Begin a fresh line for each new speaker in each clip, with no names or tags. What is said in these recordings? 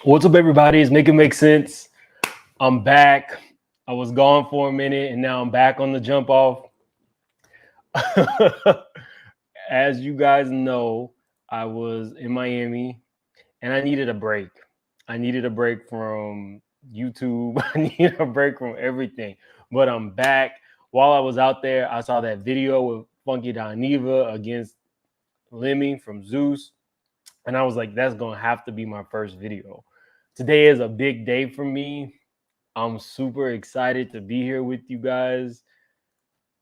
What's up, everybody? It's Make It Make Sense. I'm back. I was gone for a minute and now I'm back on the jump off. As you guys know, I was in Miami and I needed a break. I needed a break from YouTube. I needed a break from everything. But I'm back. While I was out there, I saw that video with Funky Dineva against Lemmy from Zeus. And I was like, that's going to have to be my first video. Today is a big day for me. I'm super excited to be here with you guys.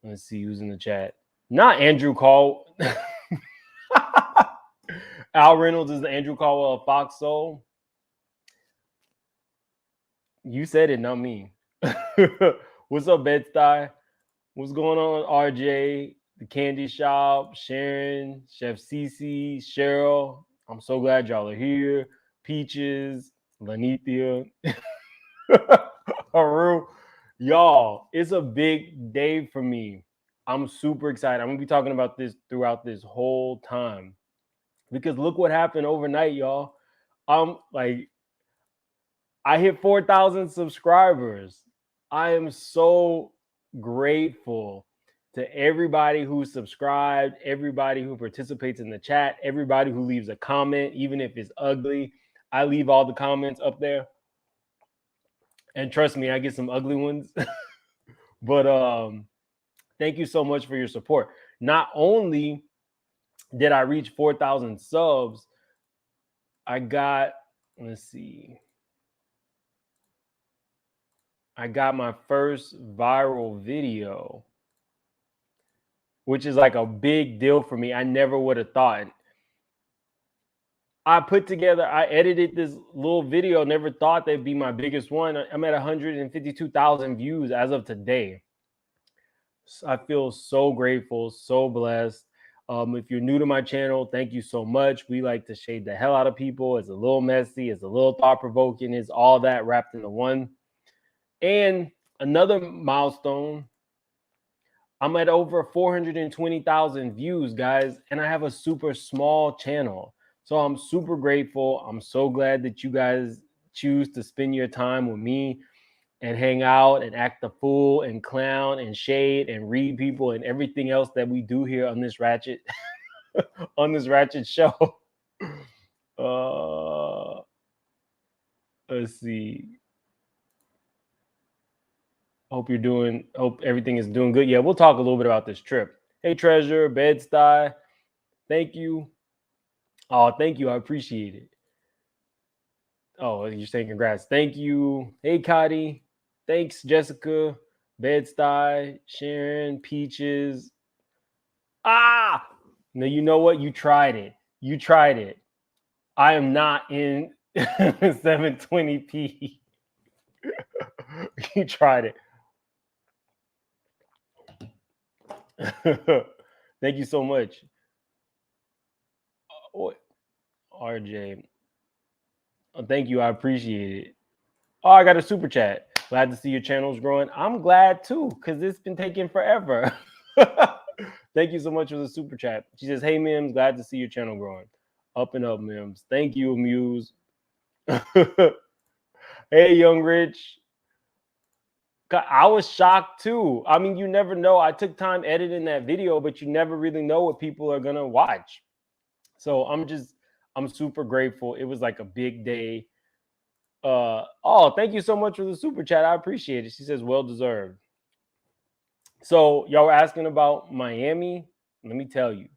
Let's see who's in the chat. Not Andrew Call. Al Reynolds is the Andrew Caldwell of Fox Soul. You said it, not me. What's up, Bed-Stuy? What's going on, RJ? The Candy Shop, Sharon, Chef Cece, Cheryl. I'm so glad y'all are here. Peaches, Lanithia, Haru. Y'all, it's a big day for me. I'm super excited. I'm gonna be talking about this throughout this whole time because look what happened overnight, y'all. Like, I hit 4,000 subscribers. I am so grateful to everybody who subscribed, everybody who participates in the chat, everybody who leaves a comment, even if it's ugly. I leave all the comments up there. And trust me, I get some ugly ones. But thank you so much for your support. Not only did I reach 4,000 subs, I got, let's see, I got my first viral video, which is like a big deal for me. I never would have thought. I edited this little video, never thought that'd be my biggest one. I'm at 152,000 views as of today. I feel so grateful, so blessed. If you're new to my channel, thank you so much. We like to shade the hell out of people. It's a little messy, it's a little thought-provoking, it's all that wrapped into one. And another milestone, I'm at over 420,000 views, guys, and I have a super small channel. So I'm super grateful. I'm so glad that you guys choose to spend your time with me and hang out and act the fool and clown and shade and read people and everything else that we do here on this ratchet on this ratchet show. Let's see. Hope everything is doing good. Yeah, we'll talk a little bit about this trip. Hey, Treasure, Bed-Stuy, thank you. Oh, thank you. I appreciate it. Oh, you're saying congrats. Thank you. Hey, Cotty. Thanks, Jessica, Bed-Stuy, Sharon, Peaches. Ah! No, you know what? You tried it. You tried it. I am not in 720p. You tried it. Thank you so much. RJ. Oh, thank you. I appreciate it. Oh, I got a super chat. Glad to see your channel's growing. I'm glad too, because it's been taking forever. Thank you so much for the super chat. She says, hey, Mims, glad to see your channel growing. Up and up, Mims. Thank you, Muse. Hey, Young Rich. I was shocked too. I mean, you never know. I took time editing that video, but you never really know what people are going to watch. So I'm super grateful. It was like a big day. Oh, thank you so much for the super chat. I appreciate it. She says, well deserved. So y'all were asking about Miami. Let me tell you.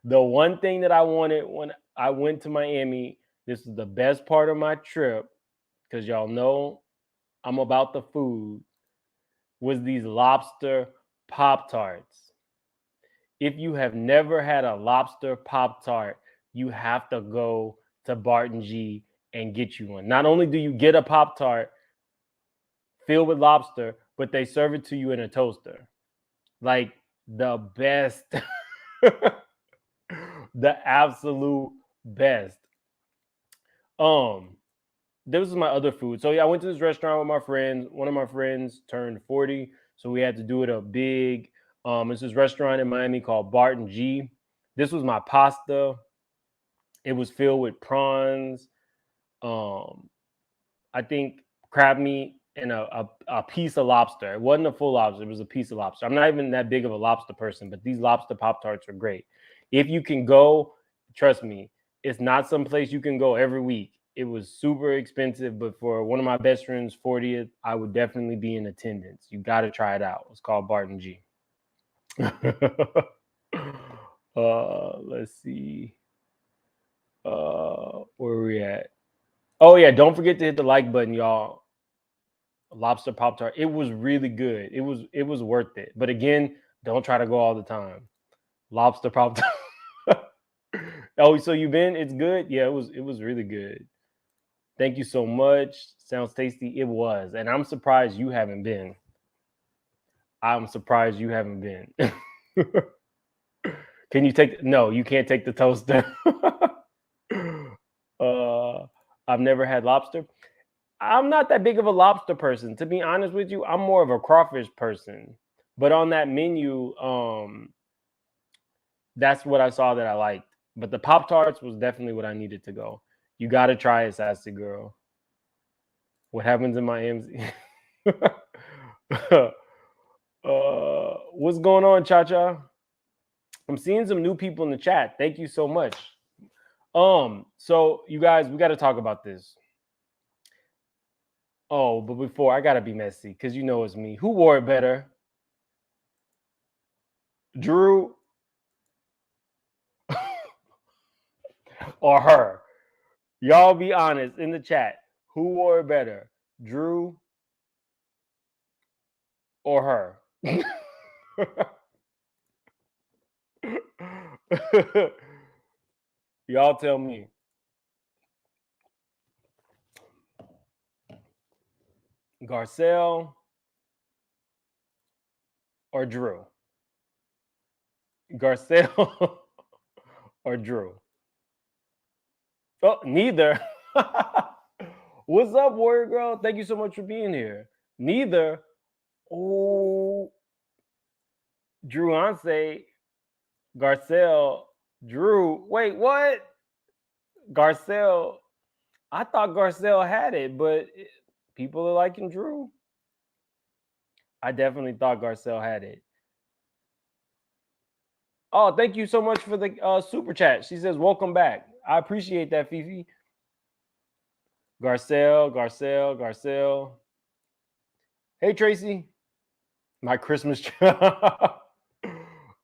The one thing that I wanted when I went to Miami, this is the best part of my trip, because y'all know I'm about the food, was these lobster Pop-Tarts. If you have never had a lobster Pop-Tart, you have to go to Barton G and get you one. Not only do you get a Pop-Tart filled with lobster, but they serve it to you in a toaster. Like the best, the absolute best. This is my other food. So yeah, I went to this restaurant with my friends. One of my friends turned 40, so we had to do it a big. It's this restaurant in Miami called Barton G. This was my pasta. It was filled with prawns, I think crab meat and a piece of lobster. It wasn't a full lobster, it was a piece of lobster. I'm not even that big of a lobster person, but these lobster Pop-Tarts are great. If you can go, trust me, it's not some place you can go every week. It was super expensive, but for one of my best friends' 40th, I would definitely be in attendance. You got to try it out. It's called Barton G. Let's see. Where are we at? Oh yeah, don't forget to hit the like button, y'all. Lobster Pop-Tart. It was really good. It was worth it. But again, don't try to go all the time. Lobster Pop-Tart. Oh, so you've been? It's good? Yeah, it was really good. Thank you so much. Sounds tasty. It was. And I'm surprised you haven't been. I'm surprised you haven't been. Can you take no, you can't take the toaster. I've never had lobster. I'm not that big of a lobster person. To be honest with you, I'm more of a crawfish person. But on that menu, that's what I saw that I liked. But the Pop Tarts was definitely what I needed to go. You got to try it, sassy girl. What happens in my MZ? What's going on, Cha Cha? I'm seeing some new people in the chat. Thank you so much. So you guys, we got to talk about this. Oh, but before I gotta be messy because you know it's me. Who wore it better? Drew or her? Y'all be honest in the chat. Who wore it better? Drew or her? Y'all tell me. Garcelle or Drew? Garcelle or Drew? Oh, neither. What's up, Warrior Girl? Thank you so much for being here. Neither. Oh, Drew Anse, Garcelle, Drew. Wait, what? Garcelle. I thought Garcelle had it, but people are liking Drew. I definitely thought Garcelle had it. Oh, thank you so much for the super chat. She says, welcome back. I appreciate that, Fifi. Garcelle. Hey, Tracy. My Christmas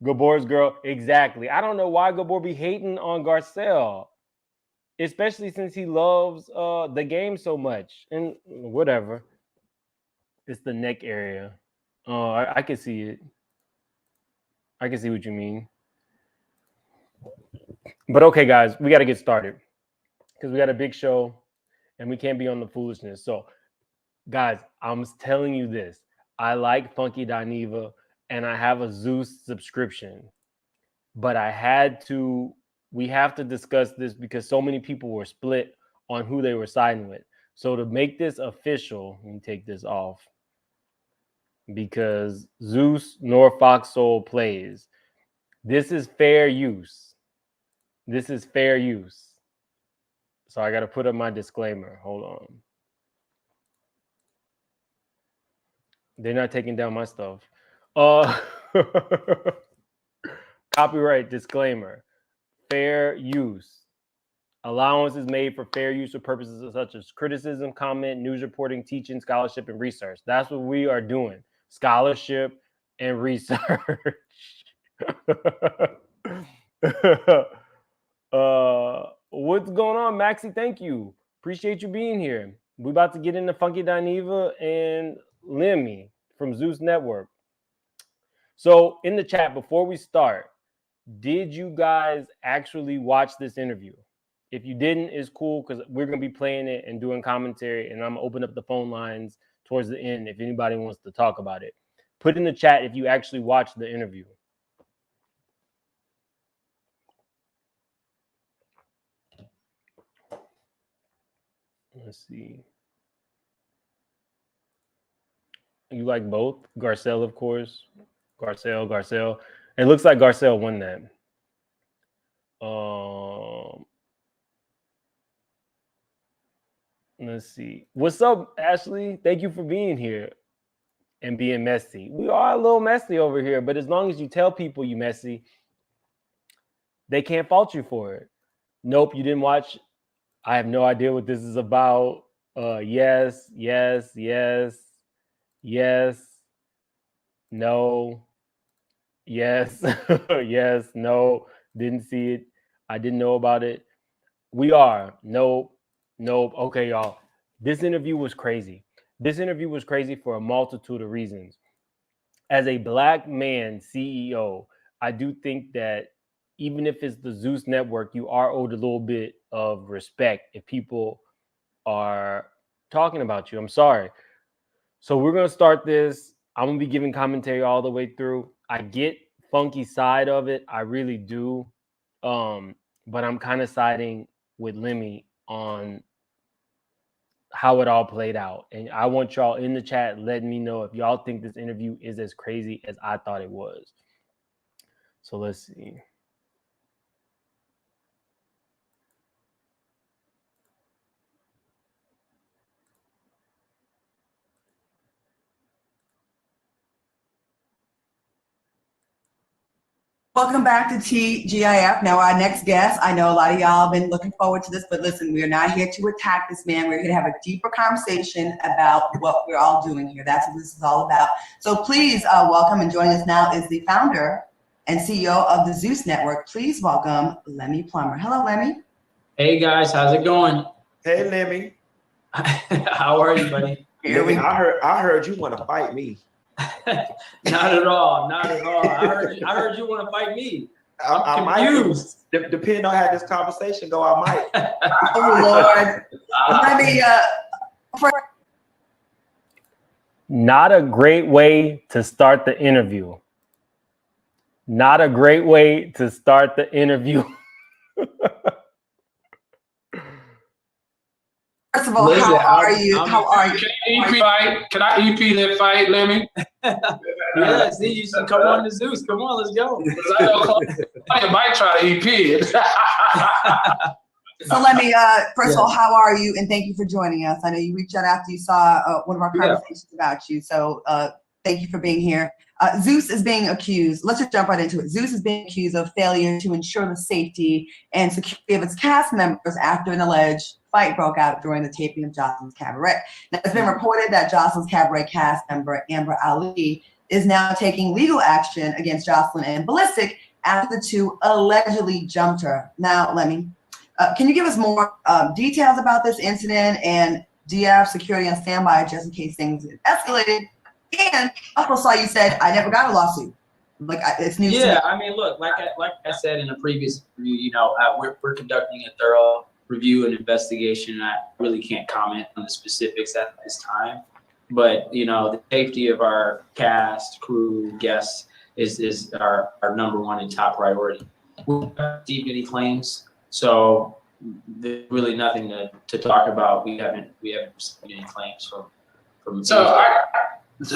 Gabor's girl. Exactly. I don't know why Gabor be hating on Garcelle, especially since he loves the game so much. And whatever. It's the neck area. Oh, I can see it. I can see what you mean. But okay, guys, we got to get started because we got a big show and we can't be on the foolishness. So, guys, I'm telling you this. I like Funky Dineva and I have a Zeus subscription, but we have to discuss this because so many people were split on who they were siding with. So to make this official, let me take this off because Zeus nor Fox Soul plays. This is fair use. This is fair use. So I got to put up my disclaimer. Hold on. They're not taking down my stuff. Copyright disclaimer. Fair use. Allowance is made for fair use of purposes such as criticism, comment, news reporting, teaching, scholarship, and research. That's what we are doing. Scholarship and research. What's going on, Maxie? Thank you. Appreciate you being here. We're about to get into Funky Dineva and Lemmy from Zeus Network. So in the chat, before we start, did you guys actually watch this interview? If you didn't, it's cool because we're going to be playing it and doing commentary, and I'm going to open up the phone lines towards the end if anybody wants to talk about it. Put in the chat if you actually watched the interview. Let's see. You like both? Garcelle, of course. Garcelle. It looks like Garcelle won that. Let's see. What's up, Ashley? Thank you for being here and being messy. We are a little messy over here, but as long as you tell people you messy, they can't fault you for it. Nope, you didn't watch. I have no idea what this is about. Yes, yes, yes, yes, no, yes, yes, no, didn't see it. I didn't know about it. We are. Nope, nope. Okay, y'all. This interview was crazy. This interview was crazy for a multitude of reasons. As a Black man CEO, I do think that even if it's the Zeus network, you are owed a little bit of respect if people are talking about you. I'm sorry. So we're going to start this. I'm going to be giving commentary all the way through. I get funky side of it. I really do. But I'm kind of siding with Lemmy on how it all played out. And I want y'all in the chat letting me know if y'all think this interview is as crazy as I thought it was. So let's see.
Welcome back to TGIF. Now, our next guest, I know a lot of y'all have been looking forward to this, but listen, we are not here to attack this man. We're here to have a deeper conversation about what we're all doing here. That's what this is all about. So please welcome, and joining us now is the founder and CEO of the Zeus Network. Please welcome Lemmy Plummer. Hello, Lemmy.
Hey guys, how's it going?
Hey, Lemmy.
How are you, buddy?
Lemmy, I heard you want to fight me.
Not at all, not at all. I heard you want to fight me. I'm confused.
Might, depending on how this conversation go, I might.
Oh Lord. Lemmy,
Not a great way to start the interview. Not a great way to start the interview.
First of all, listen, how are you?
Can I EP that fight, Lemmy?
Yeah, see, you should come on to Zeus. Come on, let's go.
I might try to EP it.
So Lemmy, first of all, how are you? And thank you for joining us. I know you reached out after you saw one of our conversations about you. So thank you for being here. Zeus is being accused. Let's just jump right into it. Zeus is being accused of failure to ensure the safety and security of its cast members after an alleged fight broke out during the taping of Jocelyn's Cabaret. Now, it's been reported that Jocelyn's Cabaret cast member Amber Ali is now taking legal action against Jocelyn and Ballistic after the two allegedly jumped her. Now, Lemmy, can you give us more details about this incident, and do you have security on standby just in case things escalated? And I also saw you said I never got a lawsuit. Like it's news.
Yeah, I mean, look, like I said in a previous review, you know, we're conducting a thorough review and investigation. I really can't comment on the specifics at this time, but you know, the safety of our cast, crew, guests is our number one and top priority. We haven't received any claims, so there's really nothing to talk about. We haven't received any claims from.
So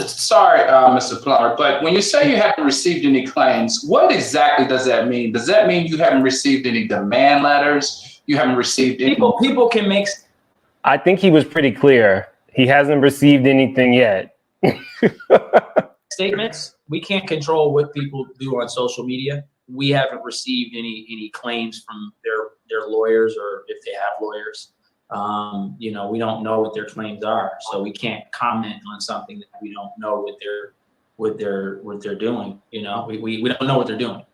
sorry, Mr. Plummer, but when you say you haven't received any claims, what exactly does that mean? Does that mean you haven't received any demand letters? You haven't received any?
People can make.
I think he was pretty clear. He hasn't received anything yet.
Statements. We can't control what people do on social media. We haven't received any claims from their lawyers, or if they have lawyers. You know, we don't know what their claims are, so we can't comment on something that we don't know what they're doing. You know, we don't know what they're doing.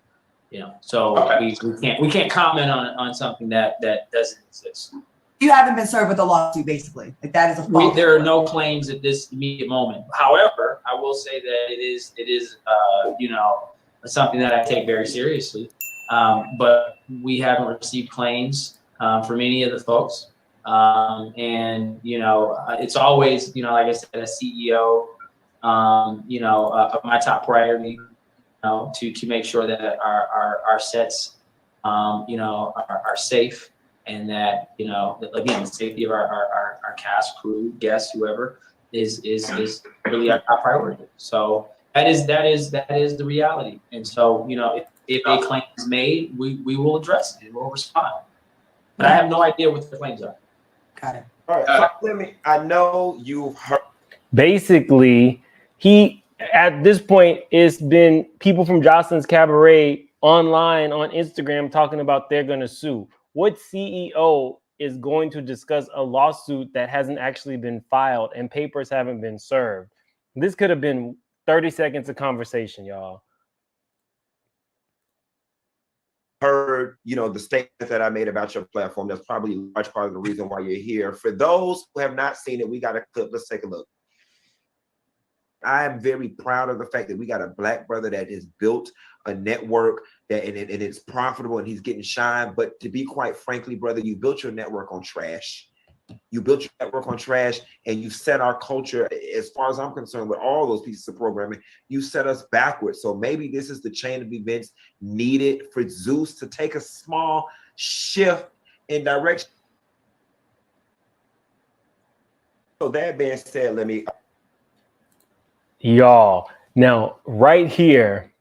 You know, so okay. we can't comment on something that doesn't exist.
You haven't been served with a lawsuit, basically. Like that is a fault.
There are no claims at this immediate moment. However, I will say that it is you know, something that I take very seriously. But we haven't received claims from any of the folks. And you know, it's always, you know, like I said, a CEO, you know, of my top priority, you know, to make sure that our sets, you know, are safe, and that, you know, again, the safety of our cast, crew, guests, whoever is really our top priority. So that is the reality. And so, you know, if a claim is made, we will address it and we'll respond. But I have no idea what the claims are.
Got it.
All right, so Lemmy, I know you've heard.
Basically, he at this point, it's been people from Jocelyn's Cabaret online on Instagram talking about they're going to sue. What CEO is going to discuss a lawsuit that hasn't actually been filed and papers haven't been served? This could have been 30 seconds of conversation, y'all.
Heard, the statement that I made about your platform. That's probably a large part of the reason why you're here. For those who have not seen it, we got a clip. Let's take a look. I am very proud of the fact that we got a Black brother that has built a network that and it's profitable and he's getting shine. But to be quite frankly, brother, you built your network on trash. You built your network on trash, and you set our culture, as far as I'm concerned, with all those pieces of programming, you set us backwards. So maybe this is the chain of events needed for Zeus to take a small shift in direction. So that being said, let me.
Y'all, now right here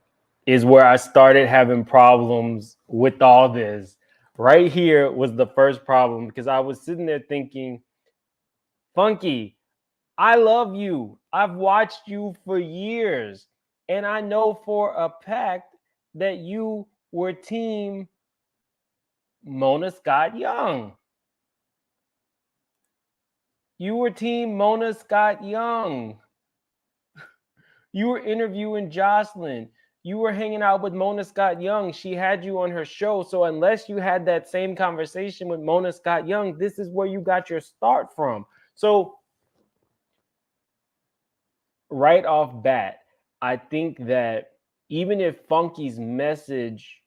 is where I started having problems with all this. Right here was the first problem because I was sitting there thinking, Funky, I love you. I've watched you for years. And I know for a fact that you were team Mona Scott Young. You were team Mona Scott Young. You were interviewing Jocelyn. You were hanging out with Mona Scott Young. She had you on her show. So unless you had that same conversation with Mona Scott Young, this is where you got your start from. So right off bat, I think that even if Funky's message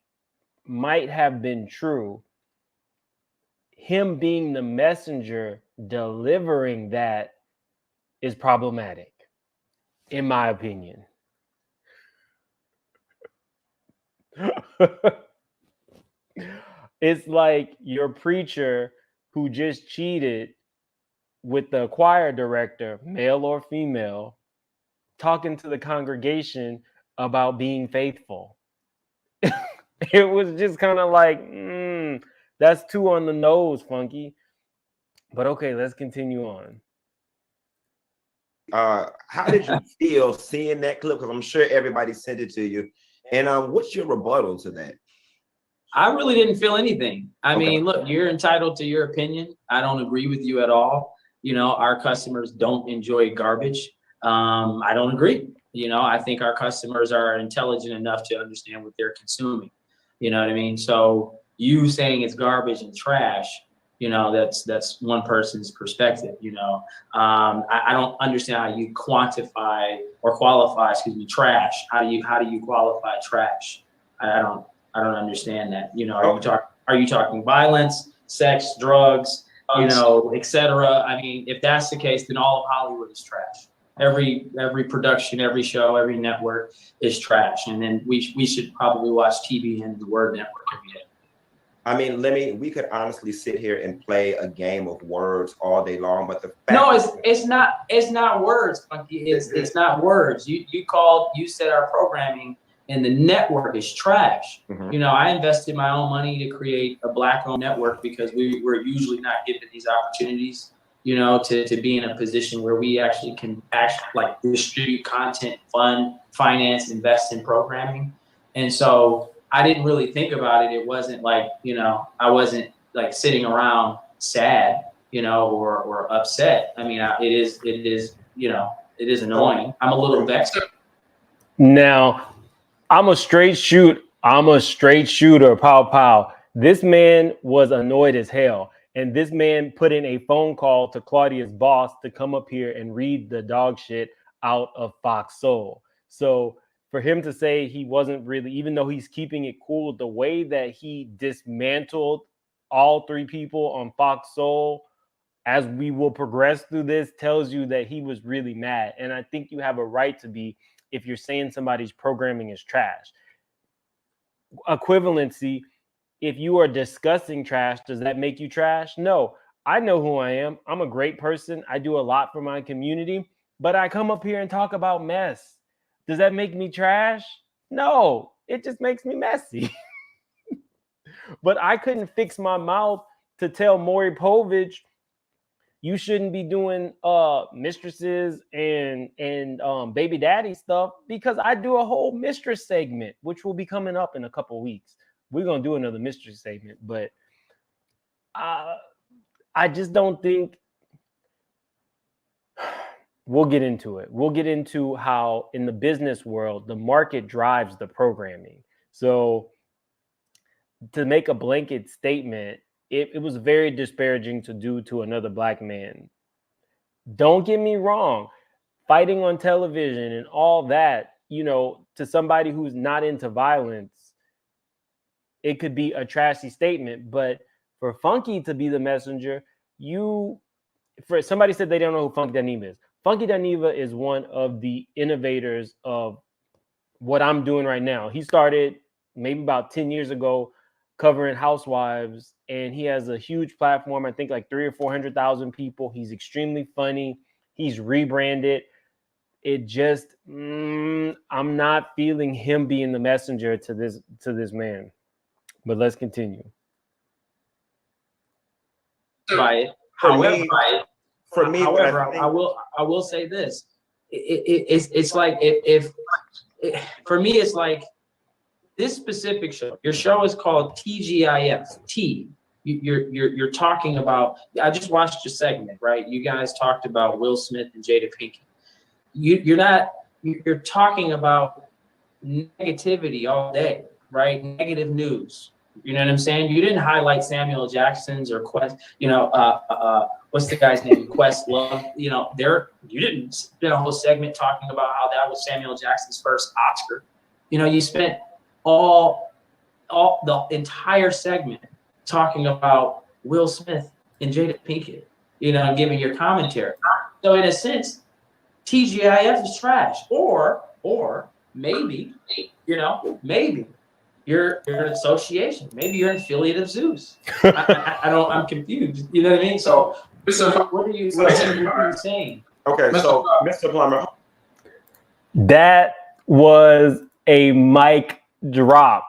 might have been true, him being the messenger delivering that is problematic, in my opinion. It's like your preacher who just cheated with the choir director, male or female, talking to the congregation about being faithful. It was just kind of like, that's too on the nose, Funky. But okay, let's continue on.
How did you feel seeing that clip? Because I'm sure everybody sent it to you. And what's your rebuttal to that?
I really didn't feel anything. I mean, look, you're entitled to your opinion. I don't agree with you at all. Our customers don't enjoy garbage. I don't agree. I think our customers are intelligent enough to understand what they're consuming. You know what I mean? So you saying it's garbage and trash, that's one person's perspective. I don't understand how you quantify or qualify, trash. How do you qualify trash? I don't understand that. Are you talking violence, sex, drugs, etc.? I mean, if that's the case, then all of Hollywood is trash. Every production, every show, every network is trash. And then we should probably watch TV and the word network every day.
I mean, Lemmy, we could honestly sit here and play a game of words all day long, but the fact
it's not words, Funky. It's not words. You said our programming and the network is trash.
Mm-hmm.
I invested my own money to create a Black-owned network because we're usually not given these opportunities, to be in a position where we actually can distribute content, fund, finance, invest in programming. And so I didn't really think about it. It wasn't like, I wasn't like sitting around sad, or upset. I mean, it is annoying. I'm a little vexed.
Now, I'm a straight shooter. Pow, pow. This man was annoyed as hell. And this man put in a phone call to Claudia's boss to come up here and read the dog shit out of Fox Soul. So for him to say he wasn't really, even though he's keeping it cool, the way that he dismantled all three people on Fox Soul as we will progress through this tells you that he was really mad. And I think you have a right to be if you're saying somebody's programming is trash. Equivalency, if you are discussing trash, does that make you trash? No. I know who I am. I'm a great person. I do a lot for my community, but I come up here and talk about mess. Does that make me trash? No. It just makes me messy. But I couldn't fix my mouth to tell Maury Povich You shouldn't be doing mistresses and baby daddy stuff, because I do a whole mistress segment, which will be coming up in a couple weeks. We're gonna do another mistress segment, but I just don't think. We'll get into it. We'll get into how in the business world, the market drives the programming. So to make a blanket statement, it was very disparaging to do to another black man. Don't get me wrong. Fighting on television and all that, you know, to somebody who's not into violence, it could be a trashy statement. But for Funky to be the messenger, for somebody said they don't know who Funky Dineva is. Funky Dineva is one of the innovators of what I'm doing right now. He started maybe about 10 years ago covering housewives, and he has a huge platform. I think like 300,000 or 400,000 people. He's extremely funny. He's rebranded. It just, I'm not feeling him being the messenger to this man. But let's continue.
Right. However, I will say this. It's like if for me, it's like this specific show. Your show is called TGIF. T. You're talking about. I just watched your segment, right? You guys talked about Will Smith and Jada Pinkett. You're talking about negativity all day, right? Negative news. You know what I'm saying? You didn't highlight Samuel Jackson's or Quest, what's the guy's name? Questlove. You didn't spend a whole segment talking about how that was Samuel Jackson's first Oscar. You spent all the entire segment talking about Will Smith and Jada Pinkett, giving your commentary. So in a sense, TGIF is trash. Or maybe, maybe you're an association. Maybe you're an affiliate of Zeus. I'm confused. You know what I mean? So what are you saying?
Okay, so Mr. Plummer.
That was a mic drop.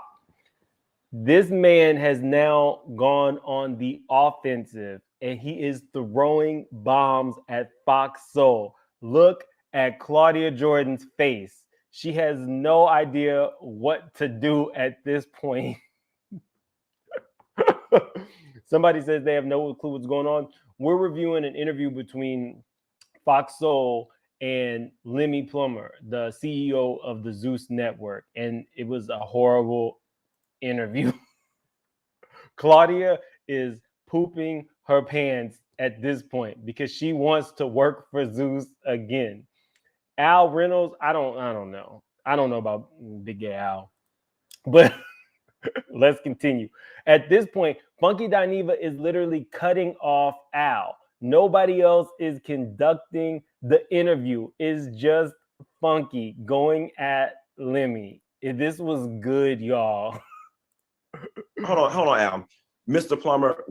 This man has now gone on the offensive, and he is throwing bombs at Fox Soul. Look at Claudia Jordan's face. She has no idea what to do at this point. Somebody says they have no clue what's going on. We're reviewing an interview between Fox Soul and Lemmy Plummer, the CEO of the Zeus Network, and it was a horrible interview. Claudia is pooping her pants at this point because she wants to work for Zeus again. Al Reynolds, I don't know. I don't know about Big Gay Al, but let's continue. At this point, Funky Dineva is literally cutting off Al. Nobody else is conducting the interview. It's just Funky going at Lemmy. This was good, y'all.
Hold on, Al. Mr. Plummer,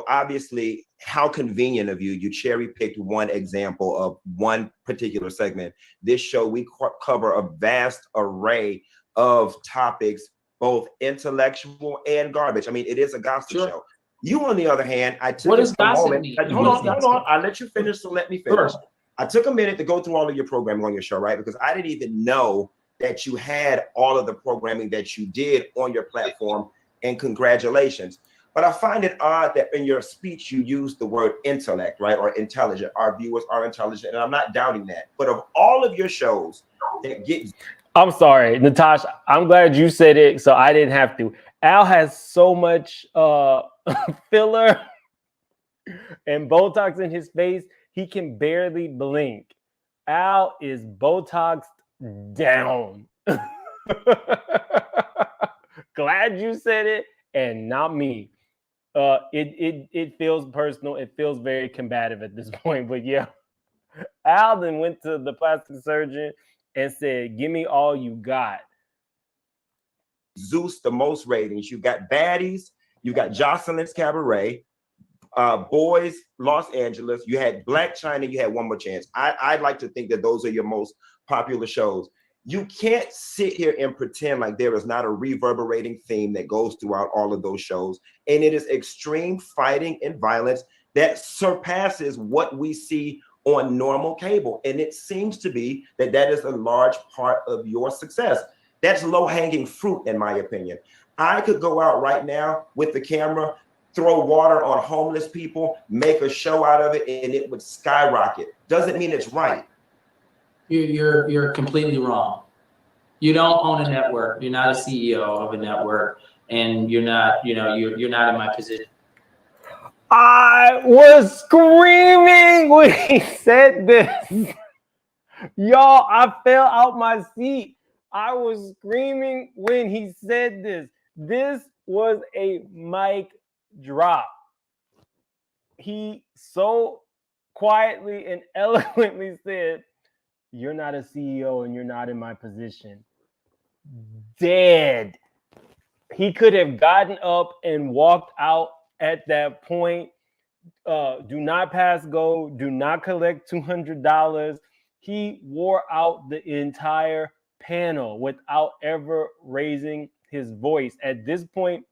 obviously, how convenient of you. You cherry picked one example of one particular segment. This show, we cover a vast array of topics, both intellectual and garbage. I mean, it is a gospel show. You, on the other hand, I took a moment. Hold on. I'll let you finish, so let me finish. First. I took a minute to go through all of your programming on your show, right? Because I didn't even know that you had all of the programming that you did on your platform. And congratulations. But I find it odd that in your speech, you use the word intellect, right? Or intelligent. Our viewers are intelligent, and I'm not doubting that. But of all of your shows that get...
I'm sorry, Natasha. I'm glad you said it, so I didn't have to. Al has so much filler and Botox in his face, he can barely blink. Al is Botoxed down. Glad you said it and not me. It feels personal. It feels very combative at this point. But yeah, Al then went to the plastic surgeon and said, "Give me all you got."
Zeus, the most ratings. You got Baddies. You got Jocelyn's Cabaret. Boys, Los Angeles. You had Black China. You had One More Chance. I'd like to think that those are your most popular shows. You can't sit here and pretend like there is not a reverberating theme that goes throughout all of those shows. And it is extreme fighting and violence. that surpasses what we see on normal cable. And it seems to be that that is a large part of your success. That's low-hanging fruit, in my opinion. I could go out right now with the camera, throw water on homeless people, make a show out of it, and it would skyrocket. Doesn't mean it's right.
You're completely wrong. You don't own a network. You're not a CEO of a network, and you're not, you're not in my position.
I was screaming when he said this. Y'all, I fell out my seat. I was screaming when he said this. This was a mic drop. He so quietly and eloquently said, "You're not a CEO and you're not in my position." Dead. He could have gotten up and walked out at that point. Do not pass go. Do not collect $200. He wore out the entire panel without ever raising his voice. At this point,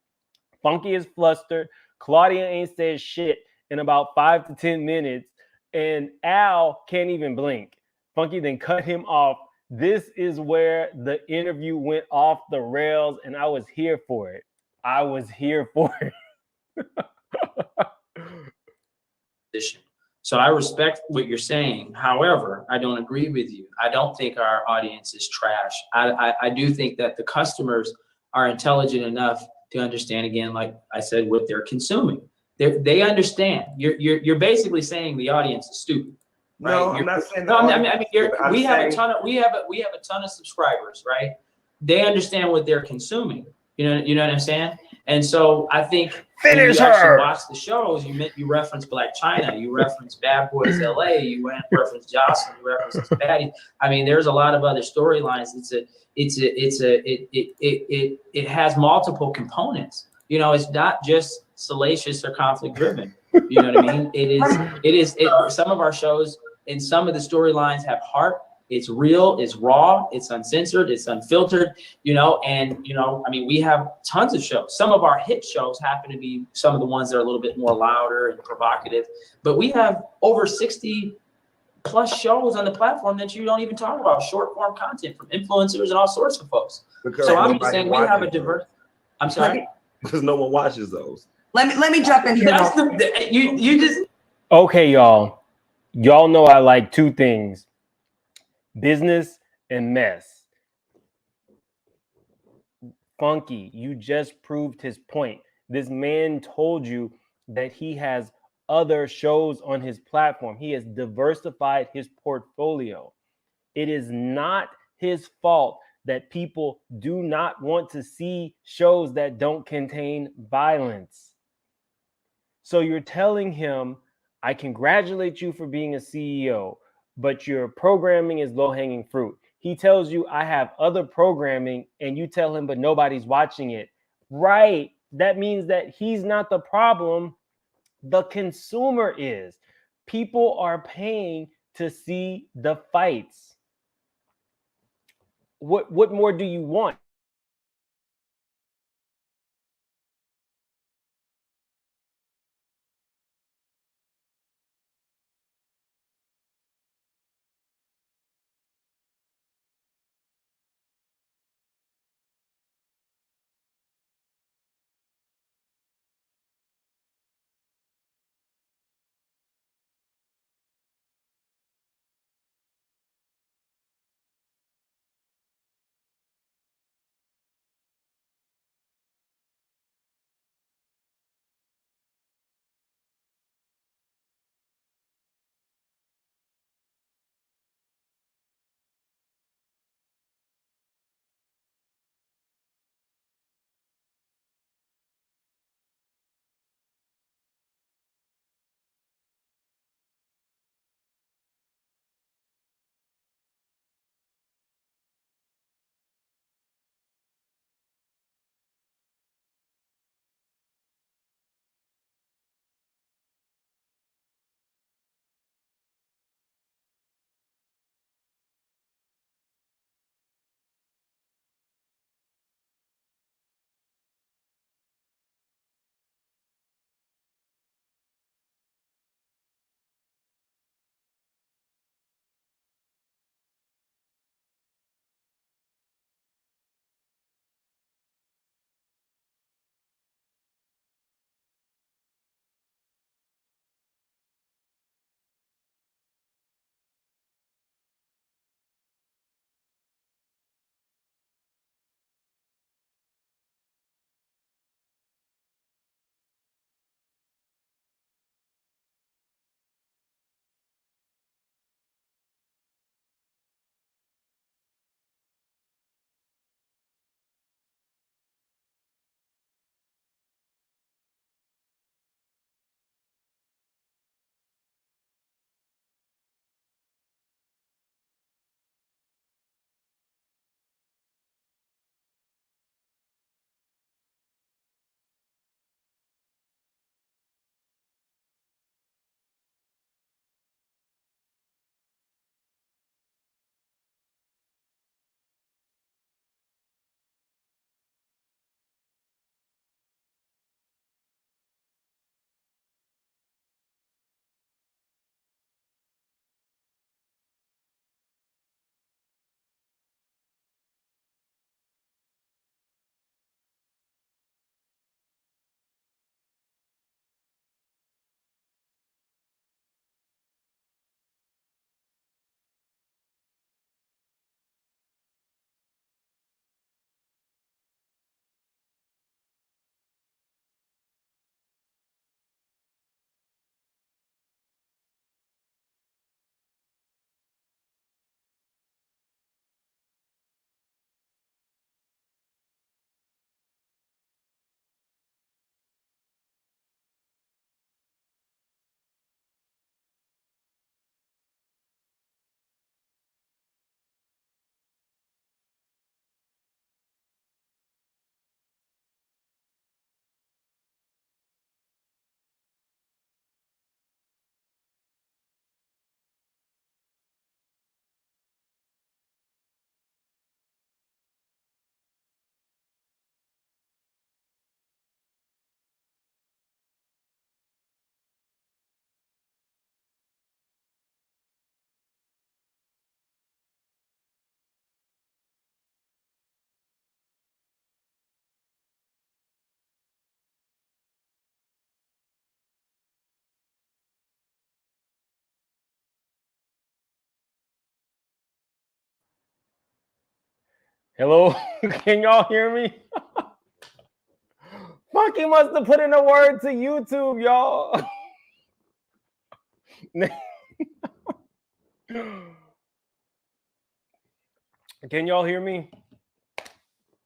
Funky is flustered. Claudia ain't said shit in about 5 to 10 minutes. And Al can't even blink. Funky then cut him off. This is where the interview went off the rails, and I was here for it. I was here for it.
So I respect what you're saying. However, I don't agree with you. I don't think our audience is trash. I do think that the customers are intelligent enough to understand, again, like I said, what they're consuming. They understand. You're basically saying the audience is stupid. Right?
No, I'm not saying
no, I mean, we have a ton of subscribers, right? They understand what they're consuming. You know what I'm saying? And so I think
Finish
when you actually
her.
watch the shows, you reference Black China, you reference Bad Boys LA, you reference Jocelyn, you reference Patty. I mean, there's a lot of other storylines. It has multiple components. You know, it's not just salacious or conflict driven. You know what I mean? It is some of our shows and some of the storylines have heart. It's real, it's raw, it's uncensored, it's unfiltered, and I mean, we have tons of shows. Some of our hit shows happen to be some of the ones that are a little bit more louder and provocative, but we have over 60 plus shows on the platform that you don't even talk about, short form content from influencers and all sorts of folks.
Because
so I'm just saying we have a diverse, I'm sorry?
Because no one watches those.
Let me jump in here.
You just.
Okay, y'all. Y'all know I like two things. Business and mess. Funky, you just proved his point. This man told you that he has other shows on his platform. He has diversified his portfolio. It is not his fault that people do not want to see shows that don't contain violence. So you're telling him, I congratulate you for being a CEO, but your programming is low-hanging fruit. He tells you, I have other programming, and you tell him, but nobody's watching it. Right. That means that he's not the problem. The consumer is. People are paying to see the fights. What more do you want? Hello? Can y'all hear me? Funky must have put in a word to YouTube, y'all. Can y'all hear me?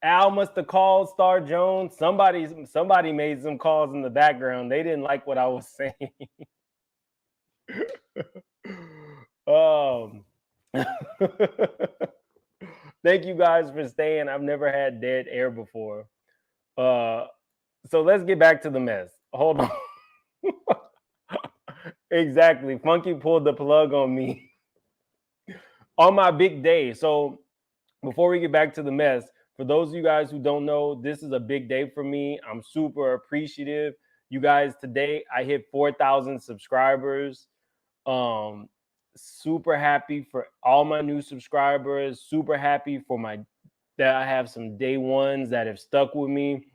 Al must have called Star Jones. Somebody made some calls in the background. They didn't like what I was saying. Thank you guys for staying. I've never had dead air before. So let's get back to the mess. Hold on. Exactly. Funky pulled the plug on me on my big day. So before we get back to the mess, for those of you guys who don't know, this is a big day for me. I'm super appreciative. You guys, today I hit 4,000 subscribers. Super happy for all my new subscribers. Super happy for that I have some day ones that have stuck with me.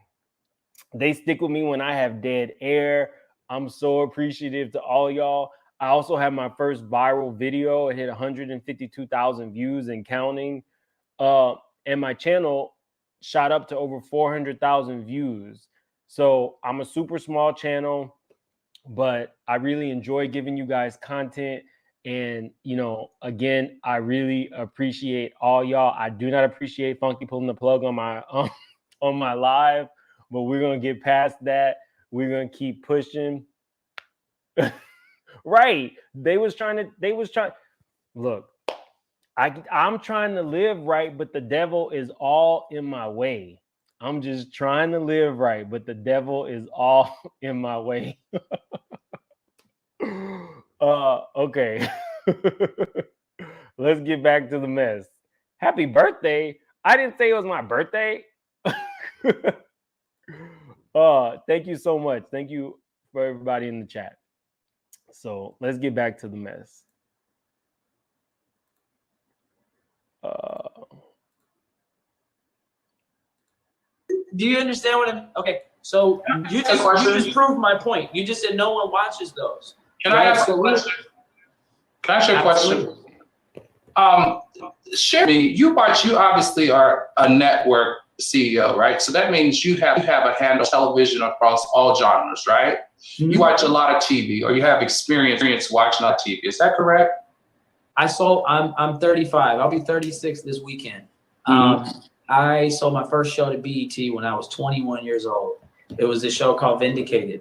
They stick with me when I have dead air. I'm so appreciative to all y'all. I also have my first viral video. It hit 152,000 views and counting. And my channel shot up to over 400,000 views. So I'm a super small channel, but I really enjoy giving you guys content. And, you know, again, I really appreciate all y'all. I do not appreciate Funky pulling the plug on my on my live, but we're going to get past that. We're going to keep pushing. Right. Look, I'm trying to live right, but the devil is all in my way. I'm just trying to live right, but the devil is all in my way. Okay. Let's get back to the mess. Happy birthday. I didn't say it was my birthday. Thank you so much. Thank you for everybody in the chat. So let's get back to the mess.
Do you understand what I'm? Okay, so you just proved my point. You just said no one watches those.
Can I ask a question? Can I ask you a question? Share me. You obviously are a network CEO, right? So that means you have a handle television across all genres, right? Mm-hmm. You watch a lot of TV, or you have experience watching on TV. Is that correct?
I'm 35. I'll be 36 this weekend.
Mm-hmm.
I sold my first show to BET when I was 21 years old. It was a show called Vindicated.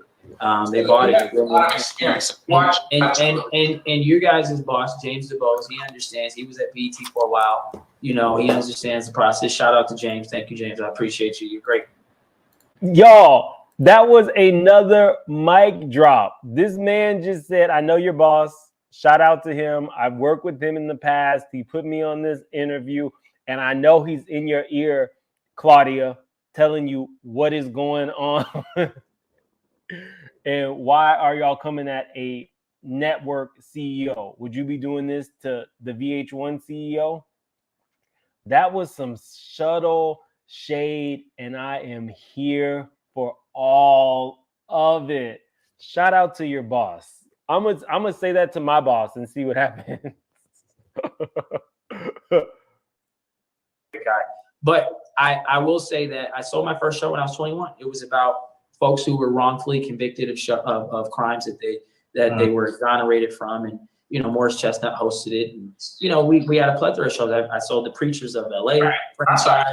They bought it.
A lot of experience.
And you guys' boss, James DeBose, he understands. He was at BET for a while. You know, he understands the process. Shout out to James. Thank you, James. I appreciate you. You're great.
Y'all, that was another mic drop. This man just said, I know your boss. Shout out to him. I've worked with him in the past. He put me on this interview. And I know he's in your ear, Claudia, telling you what is going on. And why are y'all coming at a network CEO? Would you be doing this to the VH1 CEO? That was some subtle shade, and I am here for all of it. Shout out to your boss. I'm gonna say that to my boss and see what happens.
Guy. But I will say that I sold my first show when I was 21. It was about folks who were wrongfully convicted of crimes that they were exonerated from, and you know, Morris Chestnut hosted it, and you know, we had a plethora of shows. I sold the Preachers of LA.
Right. I'm sorry,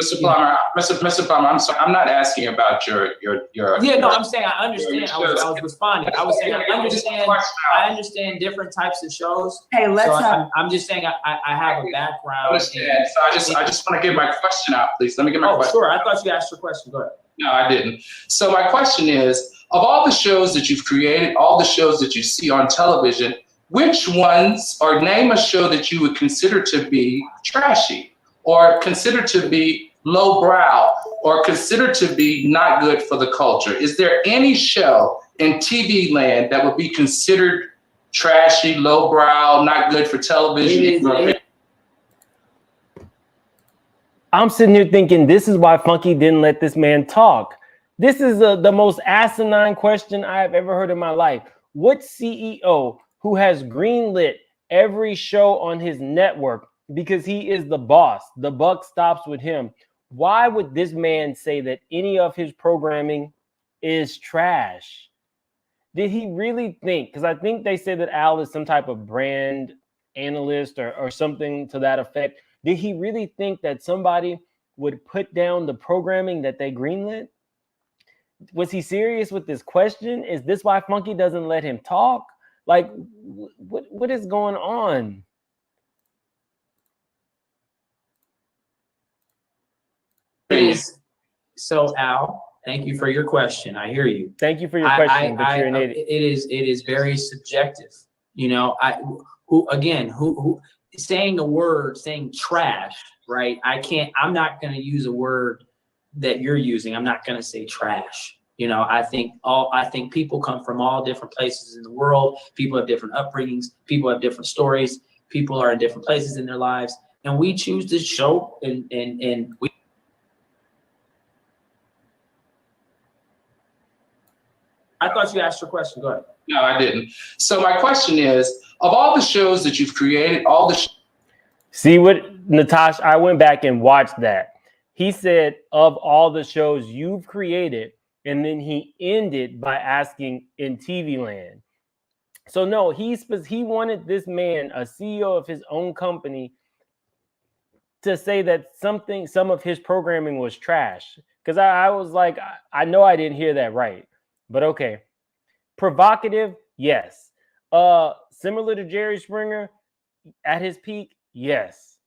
Mr. Plummer. Mr. Plummer, I'm sorry. I'm not asking about your.
Yeah, no, I'm saying I understand. I was responding. I was saying I understand different types of shows.
Hey, let's.
So I'm just saying I have a background.
I understand. So I just want to get my question out, please. Let me get my question.
Sure. I thought you asked your question. Go ahead.
No, I didn't. So my question is, of all the shows that you've created, all the shows that you see on television, which ones, or name a show that you would consider to be trashy, or consider to be lowbrow, or consider to be not good for the culture? Is there any show in TV land that would be considered trashy, lowbrow, not good for television?
I'm sitting here thinking, this is why Funky didn't let this man talk. This is the most asinine question I have ever heard in my life. What CEO who has greenlit every show on his network because he is the boss. The buck stops with him. Why would this man say that any of his programming is trash? Did he really think? Because I think they say that Al is some type of brand analyst or something to that effect. Did he really think that somebody would put down the programming that they greenlit? Was he serious with this question? Is this why Funky doesn't let him talk? Like, what is going on?
It is. So, Al, thank you for your question. I hear you.
Thank you for your question, but you're an idiot.
It is very subjective. You know, who saying the word, saying trash, right? I'm not going to use a word that you're using. I'm not going to say trash. You know, I think people come from all different places in the world. People have different upbringings. People have different stories. People are in different places in their lives, and we choose to show and we. I thought you asked your question. Go ahead.
No, I didn't. So my question is, of all the shows that you've created,
See what, Natasha, I went back and watched that. He said, of all the shows you've created, and then he ended by asking in TV land. So no, he wanted this man, a CEO of his own company, to say that some of his programming was trash. Because I was like, I know I didn't hear that right. But okay. Provocative, yes. Similar to Jerry Springer at his peak, yes.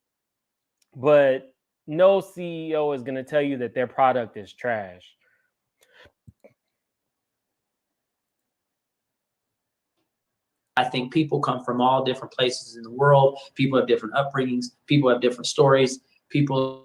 But no CEO is going to tell you that their product is trash.
I think people come from all different places in the world. People have different upbringings. People have different stories. People.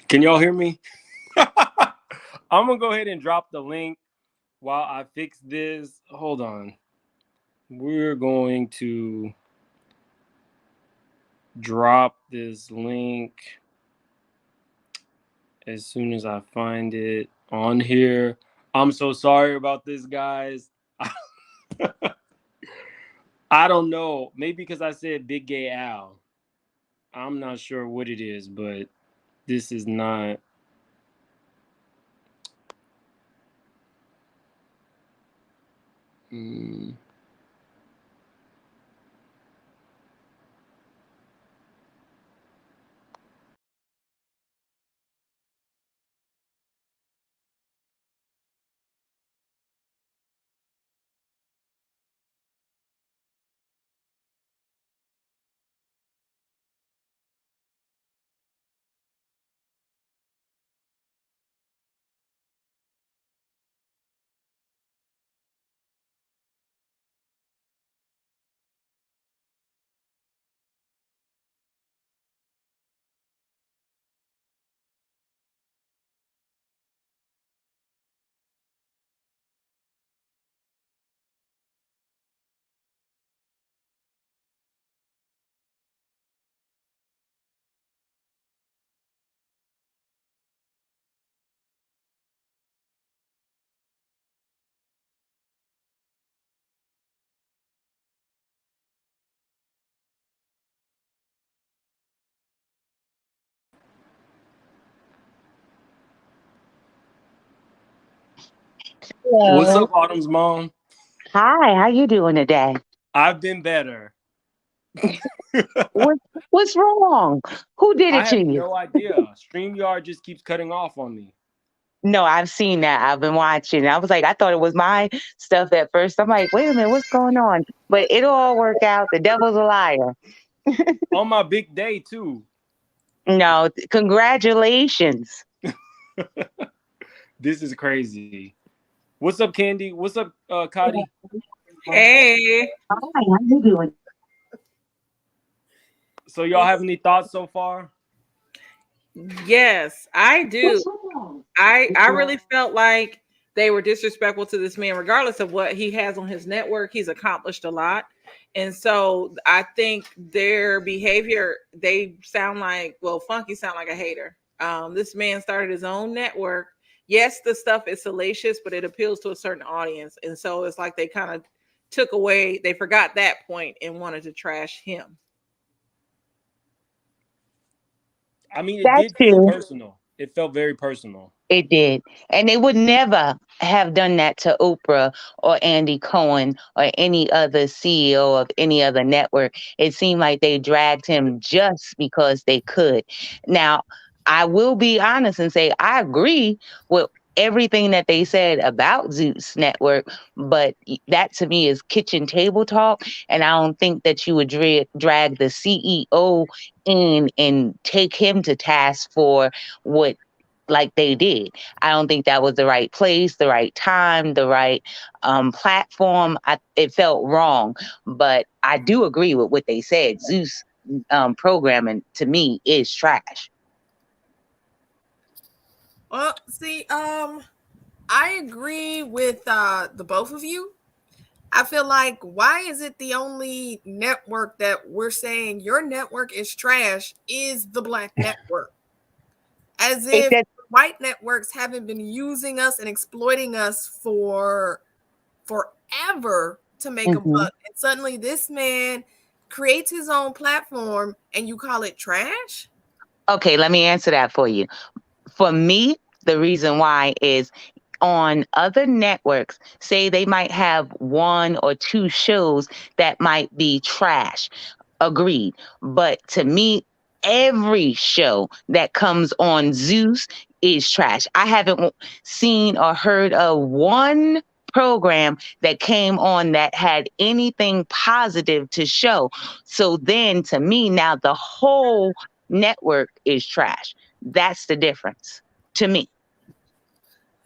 Can y'all hear me? I'm going to go ahead and drop the link while I fix this. Hold on. We're going to drop this link as soon as I find it on here. I'm so sorry about this, guys. I don't know. Maybe because I said Big Gay Al. I'm not sure what it is, but this is not. What's
Hello.
up, Autumn's mom?
Hi, how you doing today?
I've been better.
What what's wrong? Who did
I
it to
have
you?
no idea. StreamYard just keeps cutting off on me.
No, I've seen that. I've been watching. I was like, I thought it was my stuff at first. I'm like, wait a minute, what's going on? But it'll all work out. The devil's a liar.
On my big day, too.
No, congratulations.
This is crazy. What's up, Candy? What's up, Cotty?
Hey,
Hi, how you doing?
So y'all have any thoughts so far?
yes, I do.
What's wrong?
I really felt like they were disrespectful to this man, regardless of what he has on his network. He's accomplished a lot. And so I think their behavior, they sound like, well, Funky sound like a hater. This man started his own network. Yes, the stuff is salacious, but it appeals to a certain audience. And so it's like they kind of took away, they forgot that point and wanted to trash him.
I mean, it
That's
did feel
true.
personal. It felt very personal.
It did. And they would never have done that to Oprah or Andy Cohen or any other CEO of any other network. It seemed like they dragged him just because they could. Now, I will be honest and say I agree with everything that they said about Zeus Network, but that to me is kitchen table talk. And I don't think that you would drag the CEO in and take him to task for what like they did. I don't think that was the right place, the right time, the right platform. It felt wrong, but I do agree with what they said. Zeus programming to me is trash.
Well, see, I agree with the both of you. I feel like why is it the only network that we're saying your network is trash is the black network? As if white networks haven't been using us and exploiting us for forever to make a buck. And suddenly this man creates his own platform and you call it trash?
Okay, let me answer that for you. For me, the reason why is on other networks, say they might have one or two shows that might be trash. Agreed. But to me, every show that comes on Zeus is trash. I haven't seen or heard of one program that came on that had anything positive to show. So then to me, now the whole network is trash. That's the difference to me.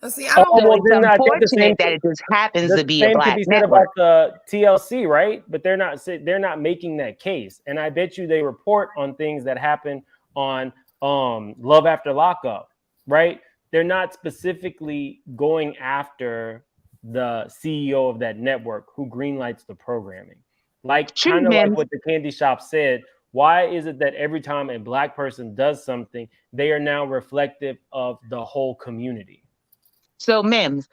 See, I don't.
So
well,
it's
then I think
unfortunate that it just happens
the
to be a
same could
black
be said
network.
about the TLC, right? But they're not making that case. And I bet you they report on things that happen on Love After Lockup, right? They're not specifically going after the CEO of that network who greenlights the programming. Like
True,
kind of like
man.
what the Candy Shop said. Why is it that every time a black person does something, they are now reflective of the whole community?
So, Mims,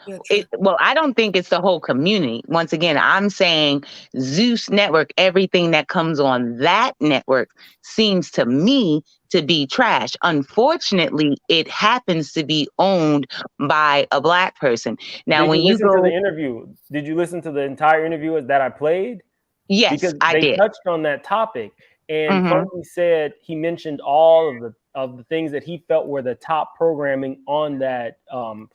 well, I don't think it's the whole community. Once again, I'm saying Zeus Network, everything that comes on that network seems to me to be trash. Unfortunately, it happens to be owned by a black person. Now,
Did
when
you
you
listen to
go,
the interview? Did you listen to the entire interview that I played?
yes,
Because
I
they
did.
touched on that topic, and Funky said he mentioned all of the things that he felt were the top programming on that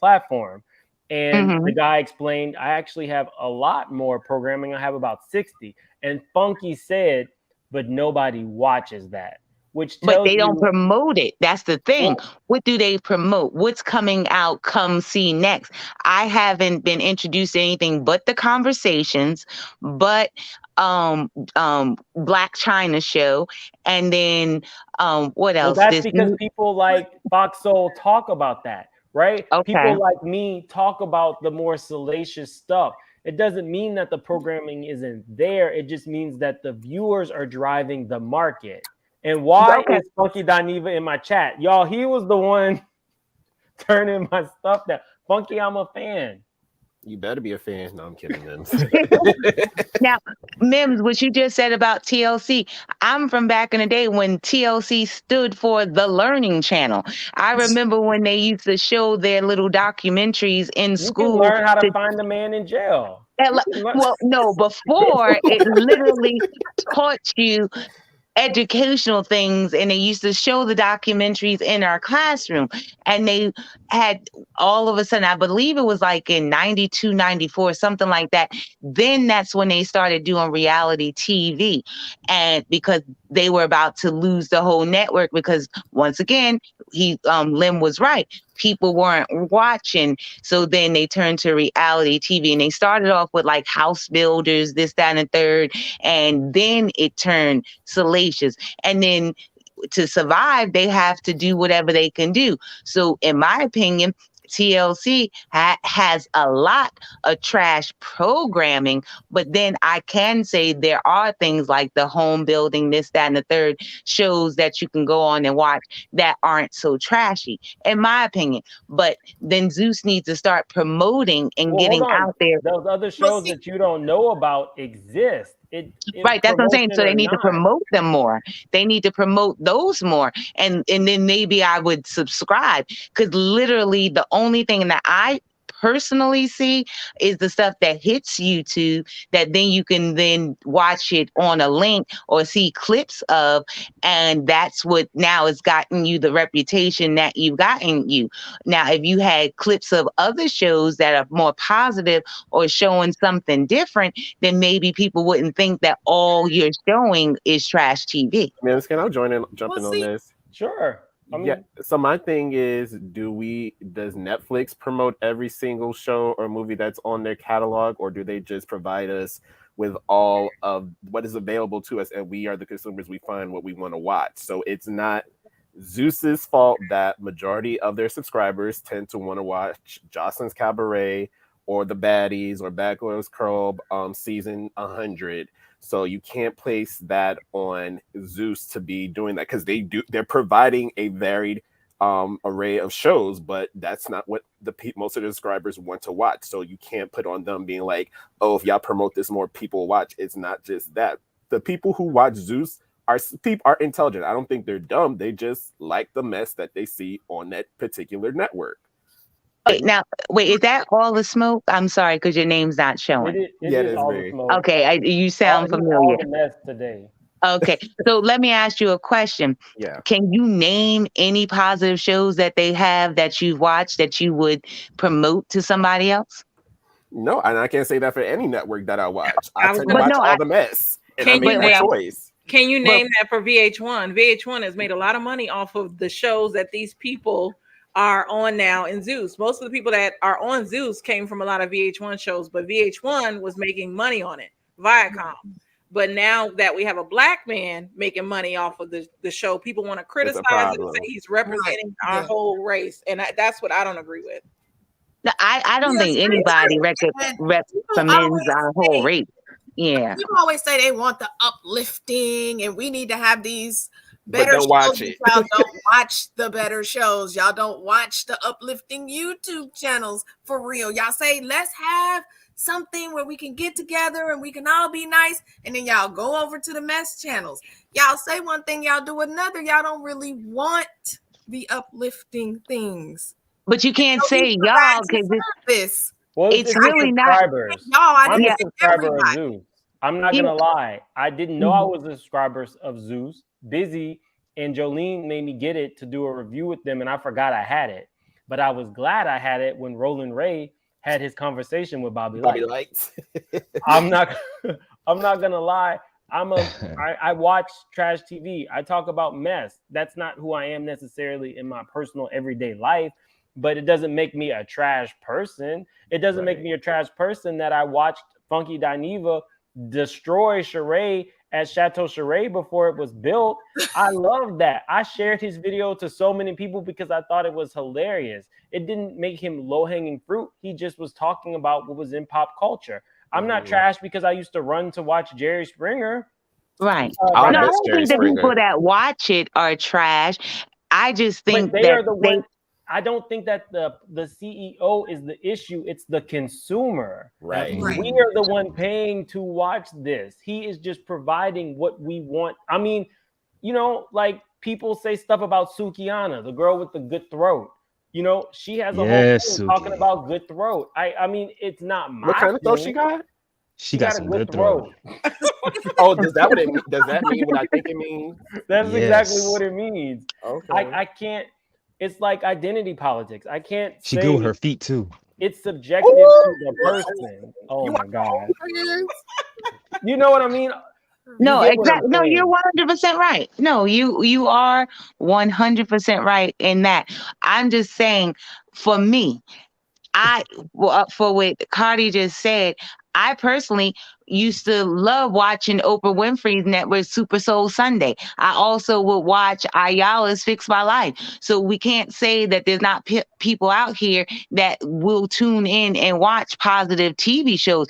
platform. And the guy explained, I actually have a lot more programming. I have about 60. And Funky said, but nobody watches that, which
But
tells
they don't
you,
promote it. That's the thing.
well,
What do they promote? What's coming out? Come see next. I haven't been introduced to anything but the conversations, but Black China show, and then what
well,
else?
that's
This
because
new
people like Fox Soul talk about that, right?
okay.
People like me talk about the more salacious stuff. It doesn't mean that the programming isn't there. It just means that the viewers are driving the market. And why
Okay.
is Funky Dineva in my chat? Y'all, he was the one turning my stuff down. Funky, I'm a fan.
You better be a fan. No, I'm kidding, Mims.
Now, Mims, what you just said about TLC, I'm from back in the day when TLC stood for the Learning Channel. I remember when they used to show their little documentaries in
You
school.
can learn how to find a man in jail.
Well, no, before it literally taught you educational things, and they used to show the documentaries in our classroom, and they had all of a sudden, I believe it was like in 92, 94, something like that. Then that's when they started doing reality TV, and because they were about to lose the whole network, because once again, Lem was right. People weren't watching. So then they turned to reality TV, and they started off with like House Builders, this, that, and the third. And then it turned salacious. And then to survive, they have to do whatever they can do. So in my opinion, TLC has a lot of trash programming, but then I can say there are things like the home building, this, that, and the third shows that you can go on and watch that aren't so trashy, in my opinion. But then Zeus needs to start promoting and getting out there.
Those other shows that you don't know about exist.
Right, that's what I'm saying. So they need to promote them more. They need to promote those more. And then maybe I would subscribe, because literally the only thing that I personally see is the stuff that hits YouTube that then you can then watch it on a link or see clips of, and that's what now has gotten you the reputation that you've gotten you. Now, if you had clips of other shows that are more positive or showing something different, then maybe people wouldn't think that all you're showing is trash TV.
Mims, can I jump in on this?
Sure. I mean,
yeah. So my thing is, does Netflix promote every single show or movie that's on their catalog, or do they just provide us with all of what is available to us, and we are the consumers, we find what we want to watch? So it's not Zeus's fault that majority of their subscribers tend to want to watch Jocelyn's Cabaret or The Baddies or Bad Girls Club season 100. So you can't place that on Zeus to be doing that, because they're providing a varied array of shows, but that's not what most of the subscribers want to watch. So you can't put on them being like, oh, if y'all promote this, more people watch. It's not just that. The people who watch Zeus are intelligent. I don't think they're dumb. They just like the mess that they see on that particular network.
Wait, is that all the smoke? I'm sorry, because your name's not showing.
It is all the smoke.
Okay, you sound familiar.
All the mess today.
Okay, so let me ask you a question.
Yeah.
Can you name any positive shows that they have that you've watched that you would promote to somebody else?
No, and I can't say that for any network that I watch. I tend to watch all the mess, and I make my choice.
Can you name that for VH1? VH1 has made a lot of money off of the shows that these people are on now in Zeus. Most of the people that are on Zeus came from a lot of VH1 shows, but VH1 was making money on it, Viacom. But now that we have a black man making money off of the show, people want to criticize it and say he's representing our whole race. And that's what I don't agree with.
No, I don't think anybody recommends our whole race. Yeah.
People always say they want the uplifting and we need to have these better shows.
Watch it.
Y'all don't watch the better shows. Y'all don't watch the uplifting YouTube channels for real. Y'all say, let's have something where we can get together and we can all be nice. And then y'all go over to the mess channels. Y'all say one thing, y'all do another. Y'all don't really want the uplifting things.
But you can't say y'all because it's really not.
I'm a subscriber of Zeus. I'm not gonna lie. I didn't know I was a subscriber of Zeus. Busy and Jolene made me get it to do a review with them, and I forgot I had it. But I was glad I had it when Roland Ray had his conversation with Bobby Lights. I'm not gonna lie. I watch trash TV. I talk about mess. That's not who I am necessarily in my personal everyday life. But it doesn't make me a trash person. It doesn't make me a trash person that I watched Funky Dineva destroy Sheree at Chateau Sheree before it was built. I love that. I shared his video to so many people because I thought it was hilarious. It didn't make him low-hanging fruit. He just was talking about what was in pop culture. I'm not trash because I used to run to watch Jerry Springer.
Right. I don't think the people that watch it are trash. I just think
they are the ones. I don't think that the CEO is the issue. It's the consumer.
Right.
We are the one paying to watch this. He is just providing what we want. I mean, you know, like people say stuff about Sukiana, the girl with the good throat. You know, she has a whole thing talking about good throat. I mean, it's not my
What kind of throat
thing.
she got?
She got some good throat.
Oh, does that what it mean? Does that mean what I think it means?
That's exactly what it means.
Okay.
I can't. It's like identity politics. I can't.
She good with her feet too.
It's subjective to the person. Oh my god. You know what I mean?
No, exactly. No, you're 100% right. No, you are 100% right in that. I'm just saying, for me, for what Cardi just said, I personally used to love watching Oprah Winfrey's network Super Soul Sunday. I also would watch Ayala's Fix My Life. So we can't say that there's not people out here that will tune in and watch positive TV shows.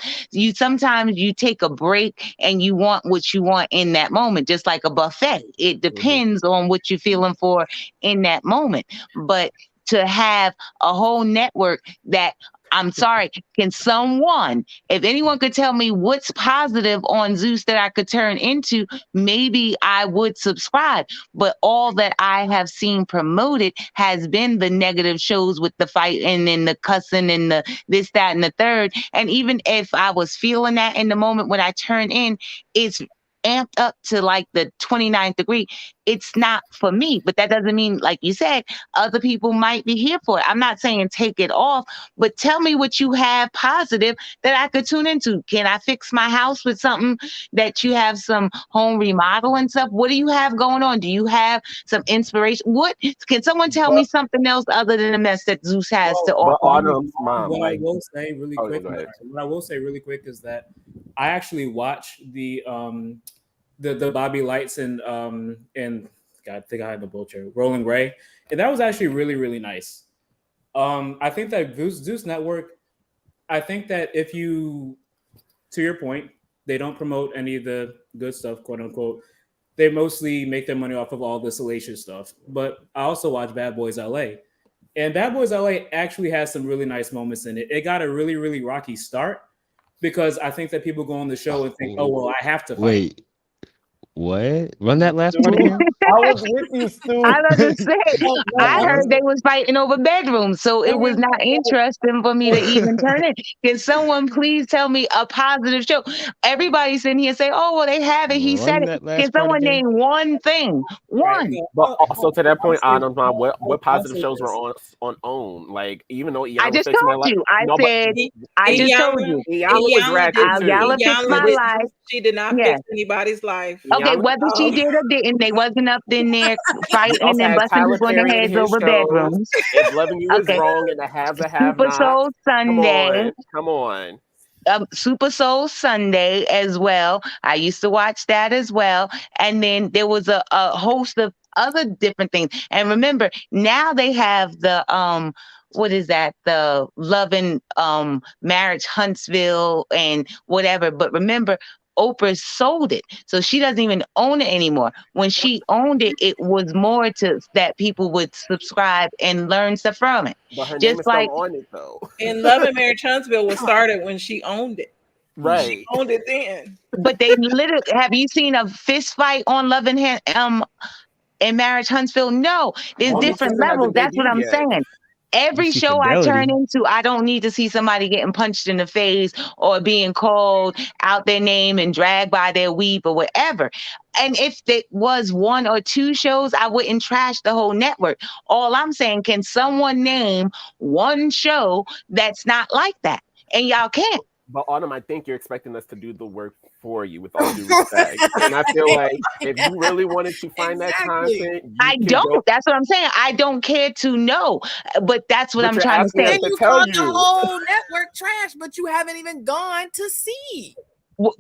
Sometimes you take a break and you want what you want in that moment, just like a buffet. It depends on what you're feeling for in that moment. But to have a whole network that, I'm sorry, can someone, if anyone could tell me what's positive on Zeus that I could turn into, maybe I would subscribe. But all that I have seen promoted has been the negative shows with the fighting and the cussing and the this, that, and the third. And even if I was feeling that in the moment when I turn in, it's amped up to like the 29th degree. It's not for me, but that doesn't mean, like you said, other people might be here for it. I'm not saying take it off, but tell me what you have positive that I could tune into. Can I fix my house with something that you have some home remodeling stuff? What do you have going on? Do you have some inspiration? What can someone tell me something else other than the mess that Zeus has to offer?
What I will say really quick is that I actually watch the Bobby Lights and God, I think I had the butcher Rolling Ray, and that was actually really, really nice. I think that Zeus Network, I think that if you, to your point, they don't promote any of the good stuff, quote unquote. They mostly make their money off of all the salacious stuff. But I also watch Bad Boys LA, and Bad Boys LA actually has some really nice moments in it. It got a really, really rocky start because I think that people go on the show and think, oh, well, I have to fight.
Wait. What? Run that last part again.
I was with you, Stu.
I was just saying, I heard they was fighting over bedrooms, so it was not interesting for me to even turn in. Can someone please tell me a positive show? Everybody's sitting here saying, "Oh, well, they have it." He said it. Can someone name one thing? One.
But also to that point, Adam, what positive shows were on OWN? Like, even though
I just told you, I just told you,
Ayala
Fix My Life.
She did not fix anybody's life.
Okay, whether she did or didn't, they wasn't up in there fighting and busting people in the heads over bedrooms.
If Loving You is wrong and the haves a have
Super Soul Sunday.
Come on.
Super Soul Sunday as well. I used to watch that as well. And then there was a host of other different things. And remember, now they have the what is that? The Love and Marriage Huntsville and whatever. But remember, Oprah sold it, so she doesn't even own it anymore. When she owned it, it was more to that people would subscribe and learn stuff from it.
But her
just
name is
like
still on it though.
And Love and Marriage Huntsville was started when she owned it.
Right.
She owned it then.
But they literally, have you seen a fist fight on Love and Marriage Huntsville? No, there's different levels. That's what I'm saying. Every show I turn into, I don't need to see somebody getting punched in the face or being called out their name and dragged by their weave or whatever. And if it was one or two shows, I wouldn't trash the whole network. All I'm saying, can someone name one show that's not like that? And y'all can't.
But Autumn, I think you're expecting us to do the work for you, with all due respect. And I feel like if you really wanted to find that content,
I don't. That's what I'm saying. I don't care to know. But that's what I'm trying to say.
Then you called the whole network trash, but you haven't even gone to see.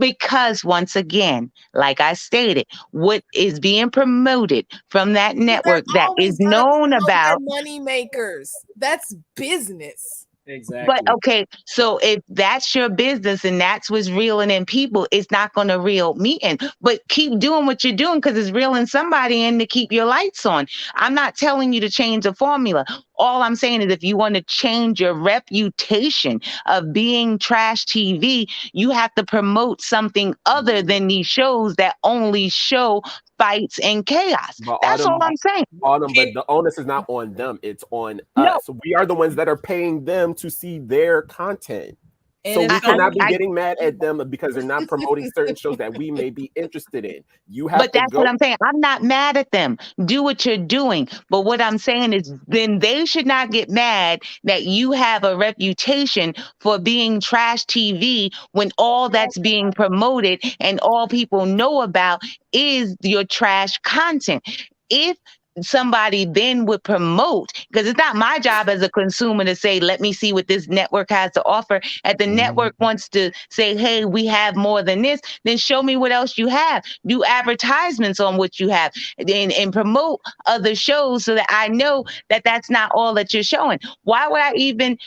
Because once again, like I stated, what is being promoted from that network that is known about
money makers. That's business.
Exactly.
But okay, so if that's your business and that's what's reeling in people, it's not going to reel me in. But keep doing what you're doing because it's reeling somebody in to keep your lights on. I'm not telling you to change the formula. All I'm saying is if you want to change your reputation of being trash TV, you have to promote something other than these shows that only show fights and chaos.
But
That's all I'm saying.
Autumn, but the onus is not on them; it's on
No.
us. We are the ones that are paying them to see their content. So
And
we
it's
cannot be
I-
getting mad at them because they're not promoting certain shows that we may be interested in. You have
But
to
that's
go.
what I'm saying. I'm not mad at them. Do what you're doing. But what I'm saying is then they should not get mad that you have a reputation for being trash TV when all that's being promoted and all people know about is your trash content. If somebody then would promote, because it's not my job as a consumer to say, let me see what this network has to offer. If the network wants to say, hey, we have more than this, then show me what else you have. Do advertisements on what you have and promote other shows so that I know that that's not all that you're showing. Why would I even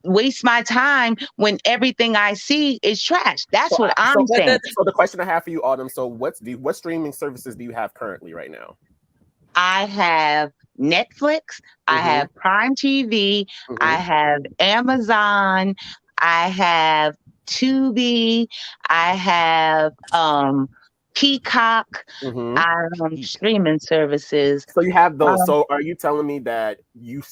waste my time when everything I see is trash? That's what I'm saying.
So the question I have for you, Autumn. So what streaming services do you have currently right now?
I have Netflix, I have Prime TV, I have Amazon, I have Tubi, I have Peacock, streaming services.
So you have those. So are you telling me that you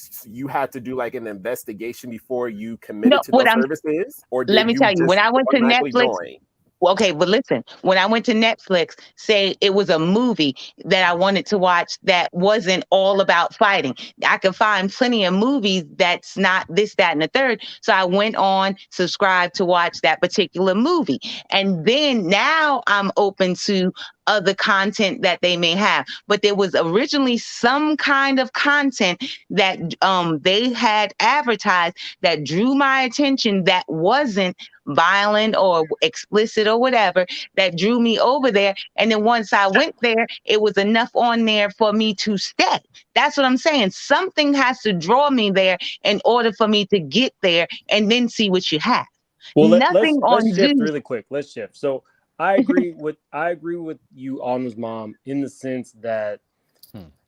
had to do like an investigation before you committed
No,
to
what
those
I'm
services, or
let
did
me
you
tell you,
just
when I went to
automatically
Netflix,
join?
okay, but listen, when I went to Netflix, say it was a movie that I wanted to watch that wasn't all about fighting. I could find plenty of movies that's not this, that, and the third. So I went on, subscribed to watch that particular movie. And then now I'm open to other content that they may have. But there was originally some kind of content that they had advertised that drew my attention that wasn't violent or explicit or whatever, that drew me over there. And then once I went there, it was enough on there for me to stay. That's what I'm saying. Something has to draw me there in order for me to get there and then see what you have.
Well,
Nothing
let's
on
shift
Zeus.
really quick. Let's shift. So I agree with you, Alma's mom, in the sense that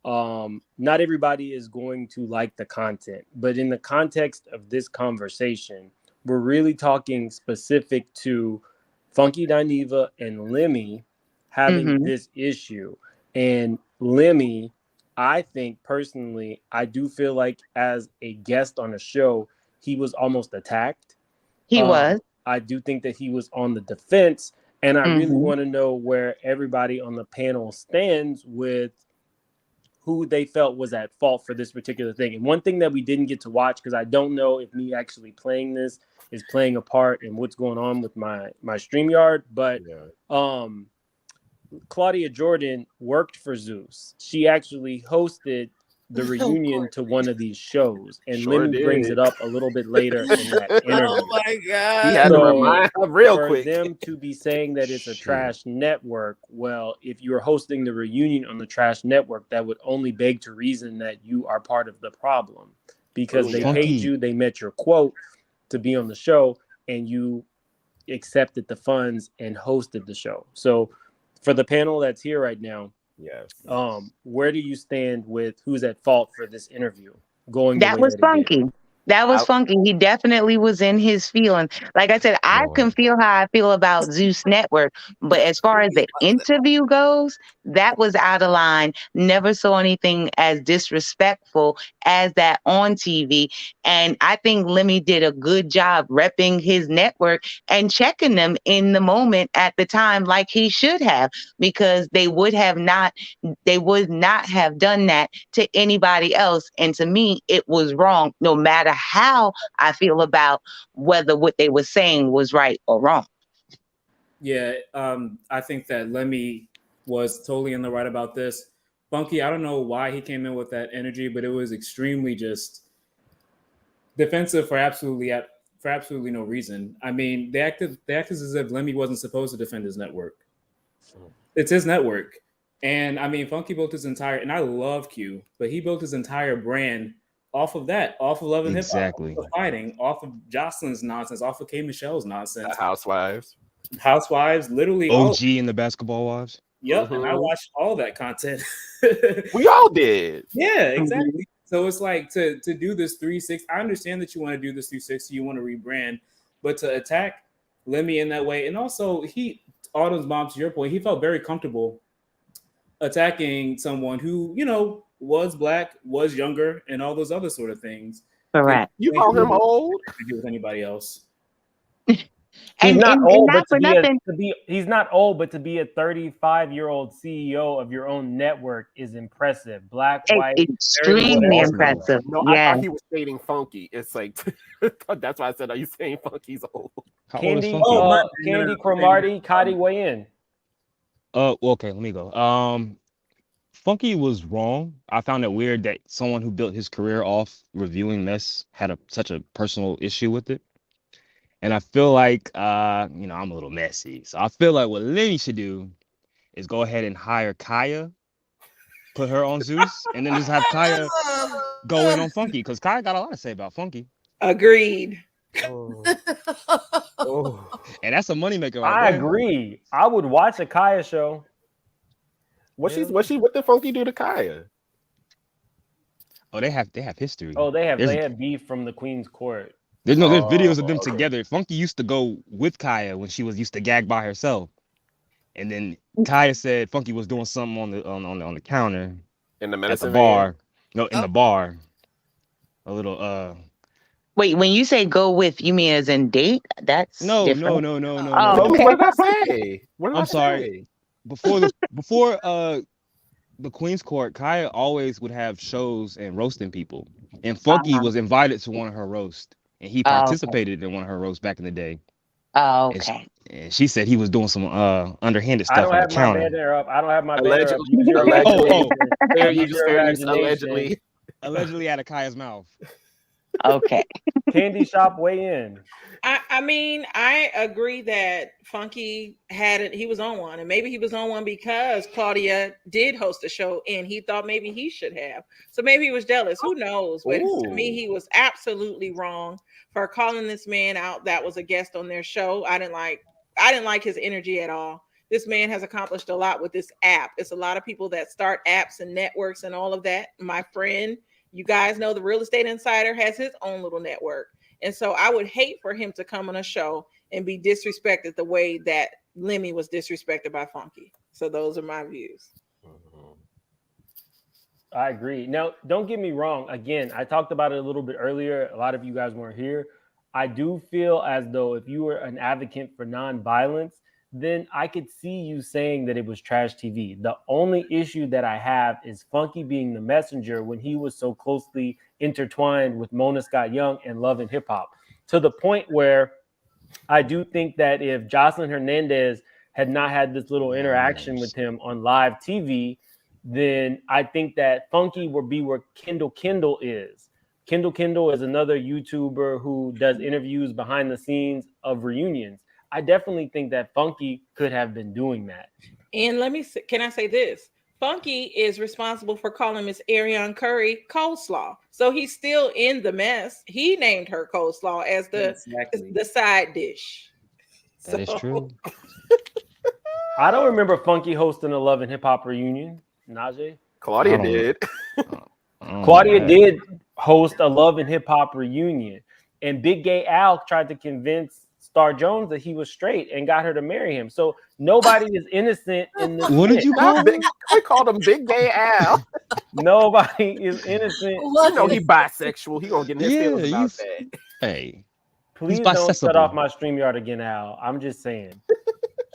not everybody is going to like the content, but in the context of this conversation, we're really talking specific to Funky Dineva and Lemmy having this issue. And Lemmy, I think personally, I do feel like as a guest on a show, he was almost attacked.
He was.
I do think that he was on the defense, and I really want to know where everybody on the panel stands with who they felt was at fault for this particular thing. And one thing that we didn't get to watch, because I don't know if me actually playing this is playing a part in what's going on with my StreamYard, but Claudia Jordan worked for Zeus. She actually hosted the reunion to one of these shows, and Lemmy brings it up a little bit later in that interview.
Oh my god!
He had to remind her real
for
quick.
them to be saying that it's a trash network, well, if you're hosting the reunion on the trash network, that would only beg to reason that you are part of the problem, because they paid you, they met your quote to be on the show, and you accepted the funds and hosted the show. So for the panel that's here right now, where do you stand with who's at fault for this interview going the way
was
that it
funky.
did?
That was funky. He definitely was in his feelings. Like I said, I can feel how I feel about Zeus Network, but as far as the interview goes, that was out of line. Never saw anything as disrespectful as that on TV. And I think Lemmy did a good job repping his network and checking them in the moment at the time, like he should have, because they would not have done that to anybody else. And to me, it was wrong, no matter how I feel about whether what they were saying was right or wrong.
Yeah, I think that Lemmy was totally in the right about this. Funky, I don't know why he came in with that energy, but it was extremely just defensive for absolutely no reason. I mean, they acted as if Lemmy wasn't supposed to defend his network. It's his network. And I mean, Funky built his entire, and I love Q, but he built his entire brand off of that, off of Love and Hip Hop,
Exactly.
off of fighting, off of Jocelyn's nonsense, off of K. Michelle's nonsense.
Housewives,
literally all
OG and the Basketball Wives.
Yep, and I watched all that content.
We all did.
Yeah, exactly. So it's like to do this 360. I understand that you want to do this 360, you want to rebrand, but to attack Lemmy in that way, and also Autumn's mom, to your point, he felt very comfortable attacking someone who, was black, was younger, and all those other sort of things.
Correct.
You call him old?
With anybody else.
He's not old, but he's not old, but to be a 35-year-old CEO of your own network is impressive. Black, white,
extremely impressive.
No, I thought he was shading Funky. It's like that's why I said, "Are you saying Funky's old?"
Candy Cromartie, Cotty, weigh in.
Okay, let me go. Funky was wrong. I found it weird that someone who built his career off reviewing mess had such a personal issue with it. And I feel like, I'm a little messy. So I feel like what Lemmy should do is go ahead and hire Kaya, put her on Zeus, and then just have Kaya go in on Funky, because Kaya got a lot to say about Funky.
Agreed.
And that's a moneymaker.
I agree. I would watch a Kaya show.
What did Funky do to Kaya?
Oh, they have history.
Oh, they have beef from the Queen's Court.
There's videos of them together. Funky used to go with Kaya when she used to gag by herself, and then Kaya said Funky was doing something on the counter
in the
at the bar. No, in the bar. A little
Wait, when you say go with, you mean as in date? That's different.
No.
Oh, okay.
What did I say?
I'm sorry. Before the Queen's Court, Kaya always would have shows and roasting people, and Funky was invited to one of her roasts. And he participated in one of her roasts back in the day.
Oh, okay.
And she said he was doing some underhanded stuff on the counter.
I don't have my
Allegedly out of Kaya's mouth.
Okay.
Candy Shop, weigh in.
I mean, I agree that Funky he was on one, and maybe he was on one because Claudia did host a show and he thought maybe he should have. So maybe he was jealous. Who knows? But to me, he was absolutely wrong for calling this man out that was a guest on their show. I didn't like his energy at all. This man has accomplished a lot with this app. It's a lot of people that start apps and networks and all of that. My friend, you guys know the Real Estate Insider has his own little network. And so I would hate for him to come on a show and be disrespected the way that Lemmy was disrespected by Funky. So those are my views.
I agree. Now, don't get me wrong. Again, I talked about it a little bit earlier. A lot of you guys weren't here. I do feel as though if you were an advocate for nonviolence, then I could see you saying that it was trash TV. The only issue that I have is Funky being the messenger when he was so closely intertwined with Mona Scott Young and Love and Hip Hop, to the point where I do think that if Jocelyn Hernandez had not had this little interaction with him on live TV, then I think that Funky would be where Kendall is. Kendall is another YouTuber who does interviews behind the scenes of reunions. I definitely think that Funky could have been doing that.
And can I say this? Funky is responsible for calling Miss Ariane Curry coleslaw. So he's still in the mess. He named her coleslaw as the side dish.
That is true.
I don't remember Funky hosting a Love and Hip Hop reunion. Najee?
Claudia did.
Claudia did host a Love and Hip Hop reunion. And Big Gay Al tried to convince Star Jones that he was straight and got her to marry him. So nobody is innocent in this.
What did you call him?
I called him Big Gay Al.
Nobody is innocent.
You know he bisexual. He gonna get in his feelings about that.
Hey,
please don't shut off my StreamYard again, Al. I'm just saying.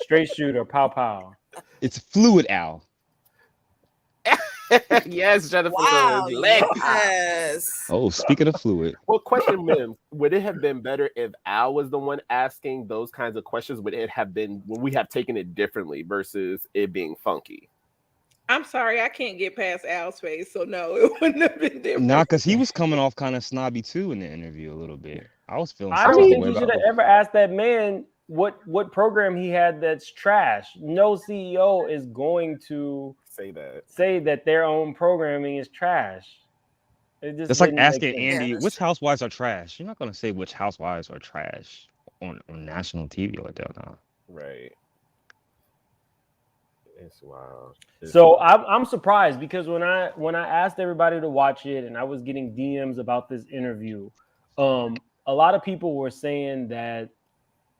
Straight shooter, pow pow.
It's Fluid Al.
Yes, Jennifer.
Wow, yes.
Oh, speaking of fluid.
Well, question, Mim, would it have been better if Al was the one asking those kinds of questions? Would it have been, would we have taken it differently versus it being Funky?
I'm sorry, I can't get past Al's face, so no, it wouldn't have been different.
Nah, because he was coming off kind of snobby too in the interview a little bit. I was feeling.
I don't think you should have ever asked that man what program he had that's trash. No CEO is going to say that their own programming is trash. It just
It's like
didn't make
asking
sense.
Andy
Yeah, that's
which
true.
housewives are trash. You're not gonna say which housewives are trash on national TV like that. Nah.
Right. It's wild. It's
So
wild.
I'm surprised because when I asked everybody to watch it and I was getting DMs about this interview, a lot of people were saying that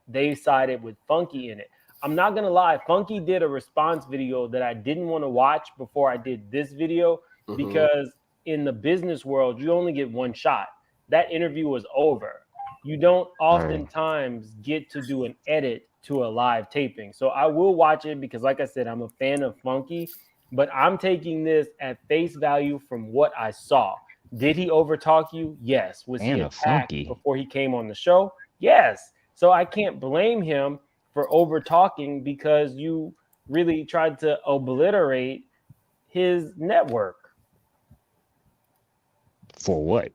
they sided with Funky in it. I'm not gonna lie, Funky did a response video that I didn't want to watch before I did this video because in the business world, you only get one shot. That interview was over. You don't oftentimes get to do an edit to a live taping. So I will watch it because, like I said, I'm a fan of Funky, but I'm taking this at face value from what I saw. Did he overtalk you? Yes. Was he
And a
attacked
Funky.
before he came on the show? Yes. So I can't blame him for over talking because you really tried to obliterate his network.
For what?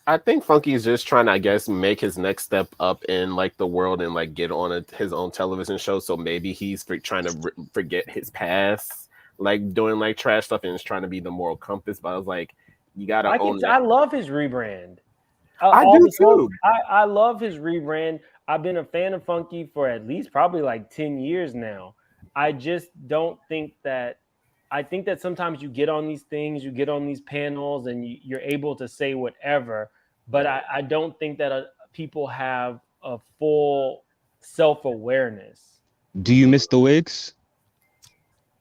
I think Funky's just trying to, I guess, make his next step up in like the world and like get on his own television show. So maybe he's trying to forget his past, like doing like trash stuff, and is trying to be the moral compass. But I was like, you gotta own that.
I love his rebrand.
I do too.
I love his rebrand. I've been a fan of Funky for at least probably like 10 years now. I just don't think that. I think that sometimes you get on these things, you get on these panels, and you're able to say whatever. But I don't think that people have a full self-awareness.
Do you miss the wigs?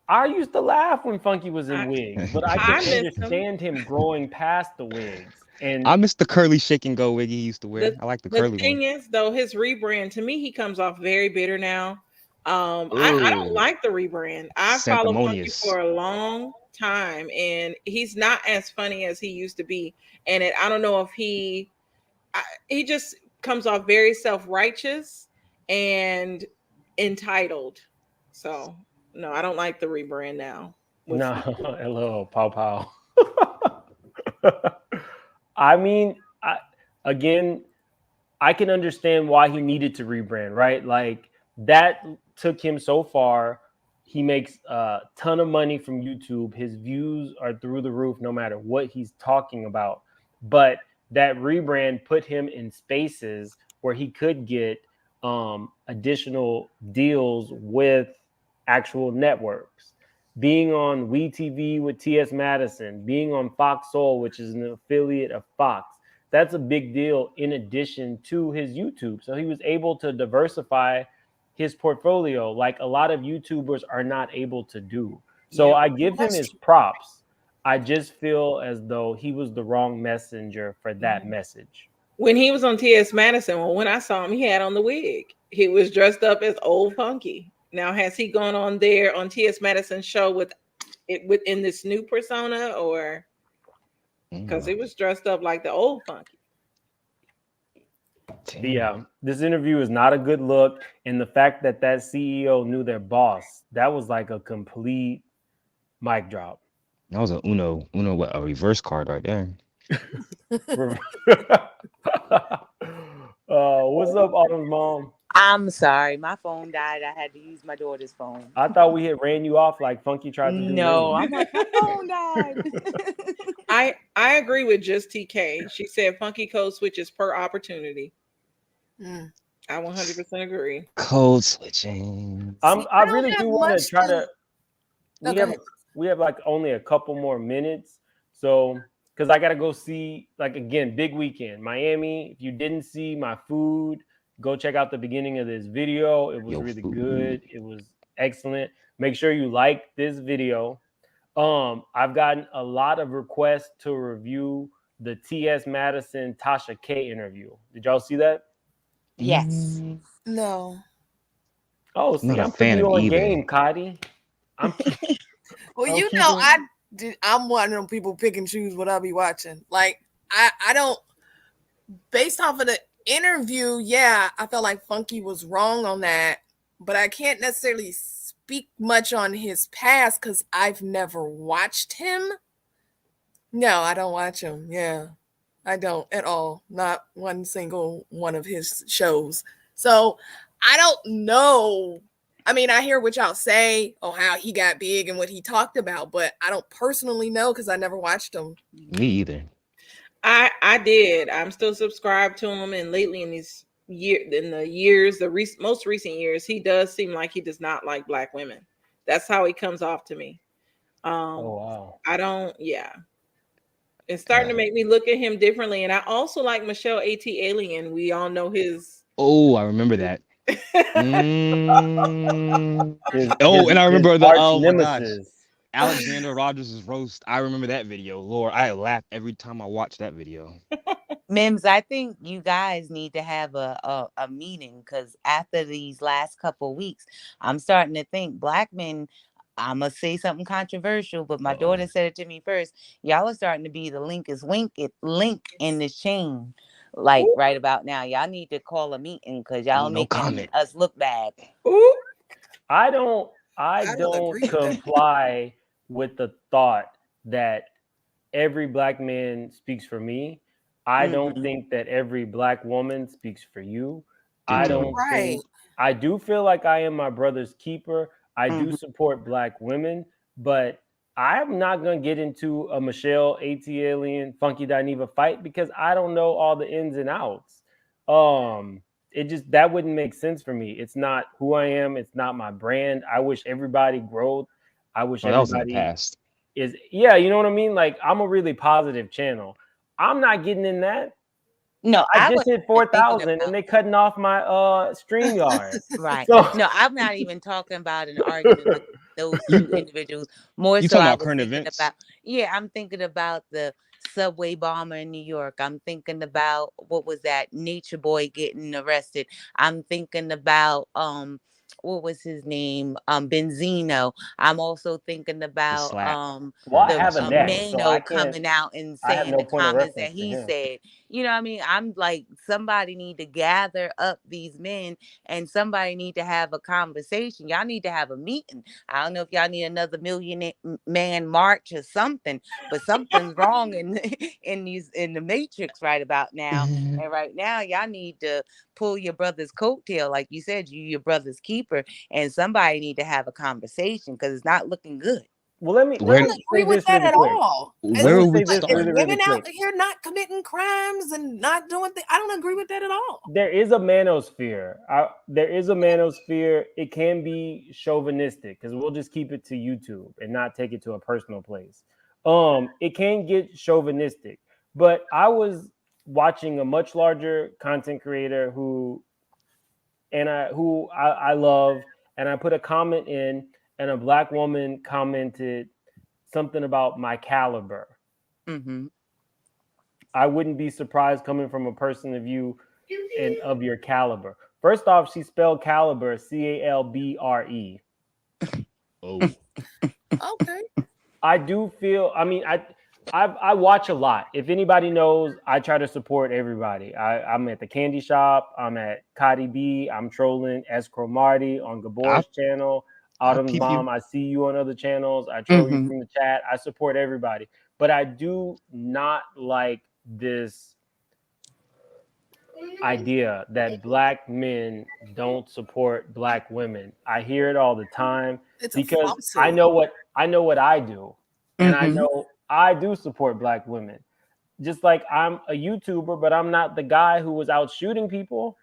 I used to laugh when Funky was in wigs, but I
I
can
miss him.
understand him growing past the wigs. And
I miss the curly shake and go wig he used to wear. I like the
The
curly
thing
one.
is, though, his rebrand to me, he comes off very bitter now. I don't like the rebrand. I followed Funky
Sanctimonious.
for a long time, and he's not as funny as he used to be. And I don't know if he just comes off very self-righteous and entitled. So no, I don't like the rebrand now.
no, hello, pow pow. I mean, again, I can understand why he needed to rebrand, right? Like that took him so far. He makes a ton of money from YouTube. His views are through the roof no matter what he's talking about. But that rebrand put him in spaces where he could get additional deals with actual networks. Being on WeTV with T.S. Madison, being on Fox Soul, which is an affiliate of Fox. That's a big deal in addition to his YouTube. So he was able to diversify his portfolio like a lot of YouTubers are not able to do. So I give him his props. I just feel as though he was the wrong messenger for that message.
When he was on T.S. Madison, well, when I saw him, he had on the wig. He was dressed up as old Funky. Now, has he gone on there on T.S. Madison's show within this new persona, or because he was dressed up like the old Funky?
Yeah, this interview is not a good look, and the fact that CEO knew their boss, that was like a complete mic drop.
That was a a reverse card right there.
What's up, Autumn's mom?
I'm sorry, my phone died. I had to use my daughter's phone.
I thought we had ran you off like Funky tried to do.
No, I'm like, my phone died.
I agree with just TK. She said Funky code switches per opportunity. I 100% agree.
Code switching.
I really do want to try to. We have like only a couple more minutes, so because I gotta go see, like, again, big weekend, Miami. If you didn't see my food, go check out the beginning of this video. It was really good. It was excellent. Make sure you like this video. I've gotten a lot of requests to review the T.S. Madison Tasha K interview. Did y'all see that?
Yes.
No.
Oh, see,
Not a
I'm
fan
putting you
of
on
either.
game, Cotty.
Well,
I'm
you know,
keeping-
I'm one of them people pick and choose what I'll be watching. Like, I don't, based off of the interview, yeah, I felt like Funky was wrong on that, but I can't necessarily speak much on his past because I've never watched him. No, I don't watch him. Yeah, I don't at all. Not one single one of his shows. So I don't know. I mean, I hear what y'all say on how he got big and what he talked about, but I don't personally know because I never watched him.
Me either.
I did. I'm still subscribed to him, and lately in these most recent years, he does seem like he does not like black women. That's how he comes off to me.
Oh wow.
I don't. Yeah, it's starting to make me look at him differently, and I also like Michelle A.T. Alien. We all know his.
Oh, I remember that. Oh, and I remember the
arch
oh my gosh,
nemesis.
Alexander Rogers' roast. I remember that video. Lord, I laugh every time I watch that video.
Mims, I think you guys need to have a meeting because after these last couple weeks, I'm starting to think black men. I'm gonna say something controversial, but my daughter said it to me first. Y'all are starting to be the link in this chain. Like right about now, y'all need to call a meeting because y'all making us look bad.
Ooh.
I don't
agree with that.
comply with the thought that every black man speaks for me. I don't think that every black woman speaks for you. I don't think I do feel like I am my brother's keeper. I do support black women, but I'm not gonna get into a Michelle A.T. Alien Funky Dineva fight because I don't know all the ins and outs. It just that wouldn't make sense for me. It's not who I am. It's not my brand. I wish everybody growth. I wish
that was in the
everybody
past.
is you know what I mean? Like I'm a really positive channel. I'm not getting in that.
No,
I just hit 4,000 and they cutting off my StreamYard.
Right.
So
No, I'm not even talking about an argument with those two individuals. More
You
so
talking
I
about
was
current
thinking
events?
about I'm thinking about the subway bomber in New York. I'm thinking about what was that Nature Boy getting arrested. I'm thinking about what was his name? Benzino. I'm also thinking about
well, I have a neck, so I
Mano
can't.
coming out and
I have
saying
no
the
point of
comments that
reference to
he
him.
said. You know what I mean? I'm like, somebody need to gather up these men and somebody need to have a conversation. Y'all need to have a meeting. I don't know if y'all need another million man march or something, but something's wrong in in the matrix right about now. And right now, y'all need to pull your brother's coattail, like you said, you your brother's keeper, and somebody need to have a conversation because it's not looking good.
Well, let me
I don't agree with that at all.
Where
It's
would we
like,
start?
if women out here not committing crimes and not doing things, I don't agree with that at all.
There is a manosphere. There is a manosphere. It can be chauvinistic because we'll just keep it to YouTube and not take it to a personal place. It can get chauvinistic, but I was watching a much larger content creator who I love, and I put a comment in, and a black woman commented something about my caliber. I wouldn't be surprised coming from a person of you and of your caliber. First off, she spelled caliber CALBRE.
Oh.
Okay.
I do feel. I mean, I watch a lot. If anybody knows, I try to support everybody. I'm at the candy shop. I'm at Cardi B. I'm trolling Escrow Marty on Gabor's channel. Autumn's mom. I see you on other channels. I troll you from the chat. I support everybody, but I do not like this idea that black men don't support black women. I hear it all the time because I know what I do, and I know I do support black women. Just like I'm a YouTuber, but I'm not the guy who was out shooting people.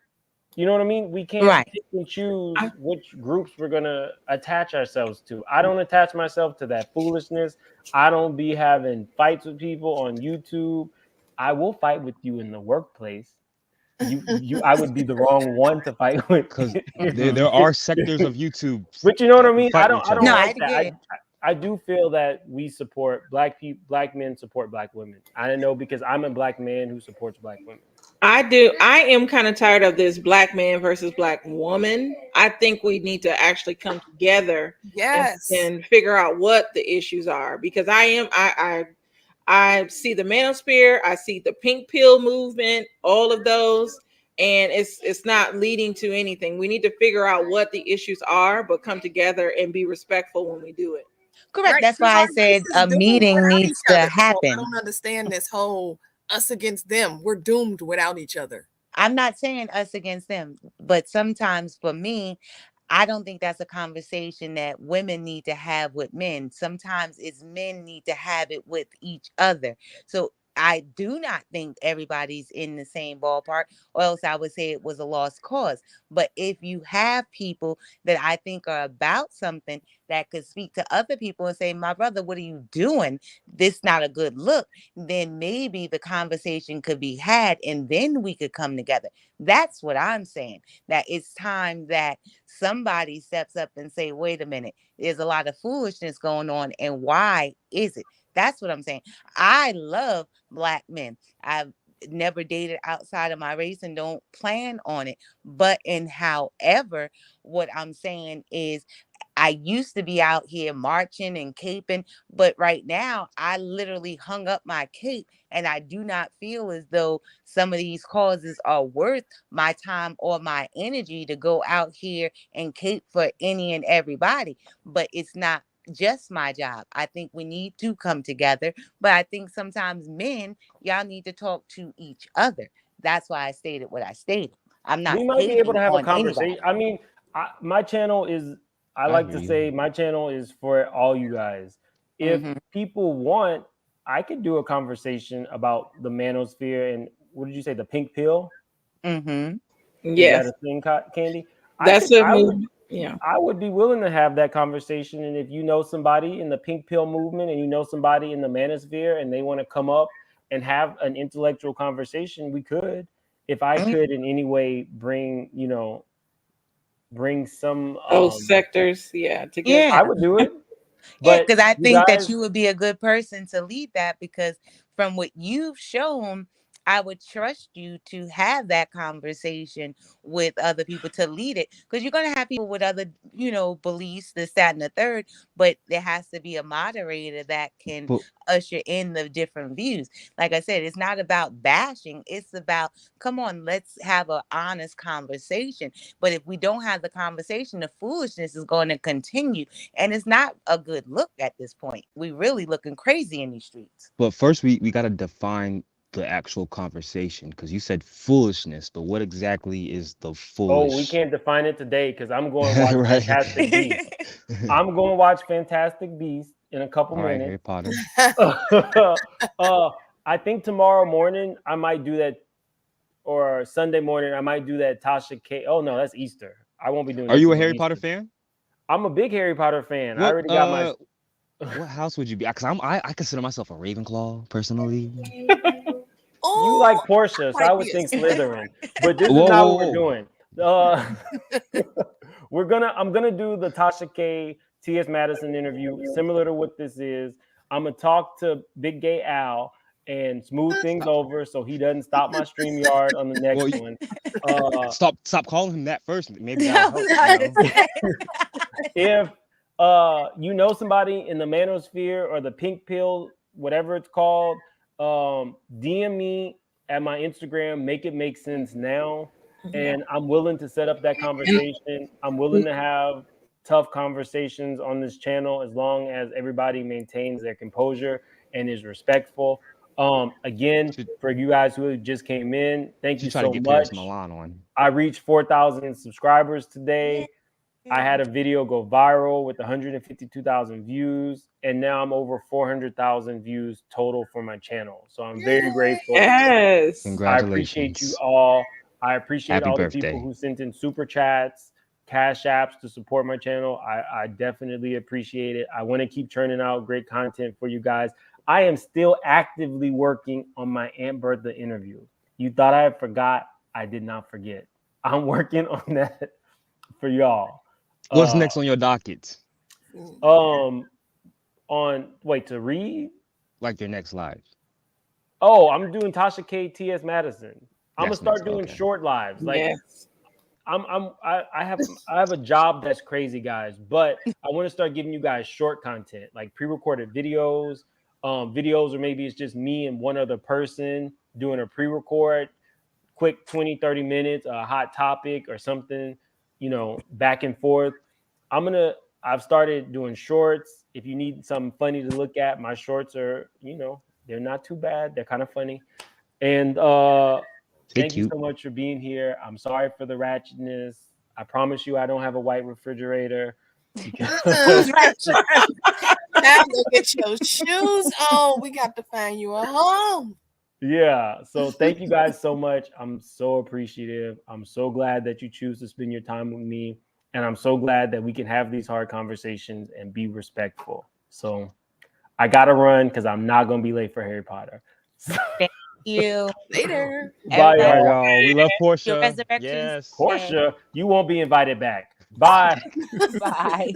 You know what I mean? We can't pick and choose which groups we're gonna attach ourselves to. I don't attach myself to that foolishness. I don't be having fights with people on YouTube. I will fight with you in the workplace. I would be the wrong one to fight with
because there are sectors of YouTube.
But you know what I mean? I don't
No,
like that. I do feel that we support black people. Black men support black women. I know because I'm a black man who supports black women.
I do. I am kind of tired of this black man versus black woman. I think we need to actually come together, and figure out what the issues are. Because I see the manosphere, I see the pink pill movement, all of those, and it's not leading to anything. We need to figure out what the issues are, but come together and be respectful when we do it.
Correct. Right. That's why I said a meeting needs to happen.
I don't understand this whole us against them. We're doomed without each other.
I'm not saying us against them, but sometimes for me, I don't think that's a conversation that women need to have with men. Sometimes it's men need to have it with each other. So I do not think everybody's in the same ballpark, or else I would say it was a lost cause. But if you have people that I think are about something that could speak to other people and say, my brother, what are you doing? This not a good look. Then maybe the conversation could be had and then we could come together. That's what I'm saying. That it's time that somebody steps up and say, wait a minute, there's a lot of foolishness going on. And why is it? That's what I'm saying. I love Black men. I've never dated outside of my race and don't plan on it. But however, what I'm saying is I used to be out here marching and caping, but right now I literally hung up my cape and I do not feel as though some of these causes are worth my time or my energy to go out here and cape for any and everybody. But it's not just my job. I think we need to come together, but I think sometimes men, y'all need to talk to each other. That's why I stated what I stated. I'm not
We might be able
hating
to have a
on
conversation.
anybody.
I mean, my channel is, I
I
like
hear
to
you.
say my channel is for all you guys. If
Hmm.
people want, I could do a conversation about the manosphere and what did you say, the pink pill?
Hmm.
Is that
Yes,
a thing, Candy?
that's a
I would,
movement. Yeah.
I would be willing to have that conversation. And if you know somebody in the pink pill movement and you know somebody in the manosphere and they want to come up and have an intellectual conversation, we could. If I could in any way bring, bring some,
Those sectors, yeah, together.
Yeah.
I would do it.
Yeah,
But
because I
you
think that
guys,
you would be a good person to lead that because from what you've shown, I would trust you to have that conversation with other people to lead it. Because you're gonna have people with other, beliefs, this, that, and the third, but there has to be a moderator that can
But
usher in the different views. Like I said, it's not about bashing, it's about come on, let's have an honest conversation. But if we don't have the conversation, the foolishness is going to continue. And it's not a good look at this point. We really looking crazy in these streets.
first we gotta define the actual conversation because you said foolishness, but what exactly is the
we
foolish?
can't define it today because I'm going to watch
Right.
Fantastic Beasts. I'm going to watch Fantastic Beasts in a couple
All right,
minutes.
Harry Potter.
I think tomorrow morning I might do that, or Sunday morning I might do that Tasha K. Oh no, that's Easter. I won't be doing
Are
this
you a
until
Harry Potter
Easter.
fan?
I'm a big Harry Potter fan. I
What
already got my.
what house would you be? Because I consider myself a Ravenclaw personally.
You like Portia, so I would think Slytherin. But this is not what we're doing. I'm gonna do the Tasha K. T.S. Madison interview, similar to what this is. I'm gonna talk to Big Gay Al and smooth things over so he doesn't stop my StreamYard on the next
Well,
one.
stop calling him that first. Maybe that'll help.
If you know somebody in the manosphere or the pink pill, whatever it's called, DM me at my Instagram, make it make sense now. And I'm willing to set up that conversation. I'm willing to have tough conversations on this channel as long as everybody maintains their composure and is respectful. Again, for you guys who just came in, thank you
Try to
so
get
much.
Paris Milan on.
I reached 4,000 subscribers today. I had a video go viral with 152,000 views, and now I'm over 400,000 views total for my channel. So I'm very grateful.
Yes.
I appreciate you all. I appreciate
Happy
all
birthday.
the people who sent in super chats, cash apps to support my channel. I definitely appreciate it. I want to keep churning out great content for you guys. I am still actively working on my Aunt Bertha interview. You thought I forgot. I did not forget. I'm working on that for y'all.
What's next on your docket?
To read?
Like your next live.
Oh, I'm doing Tasha K. T.S. Madison. I'm gonna
That's
start
next,
doing
okay.
short lives. Like
Yes.
I have a job that's crazy, guys, but I want to start giving you guys short content, like pre-recorded videos, videos, or maybe it's just me and one other person doing a pre-record, quick 20-30 minutes, a hot topic or something, back and forth. I've started doing shorts. If you need something funny to look at, my shorts are, they're not too bad. They're kind of funny. And thank you so much for being here. I'm sorry for the ratchetness. I promise you I don't have a white refrigerator.
Time to get your shoes on. We got to find you a home.
Yeah. So thank you guys so much. I'm so appreciative. I'm so glad that you choose to spend your time with me. And I'm so glad that we can have these hard conversations and be respectful. So I got to run because I'm not going to be late for Harry Potter.
Thank you.
Later.
Bye,
All right,
y'all.
y'all. We love
Your
Portia.
resurrections.
Yes.
Portia, you won't be invited back. Bye.
Bye.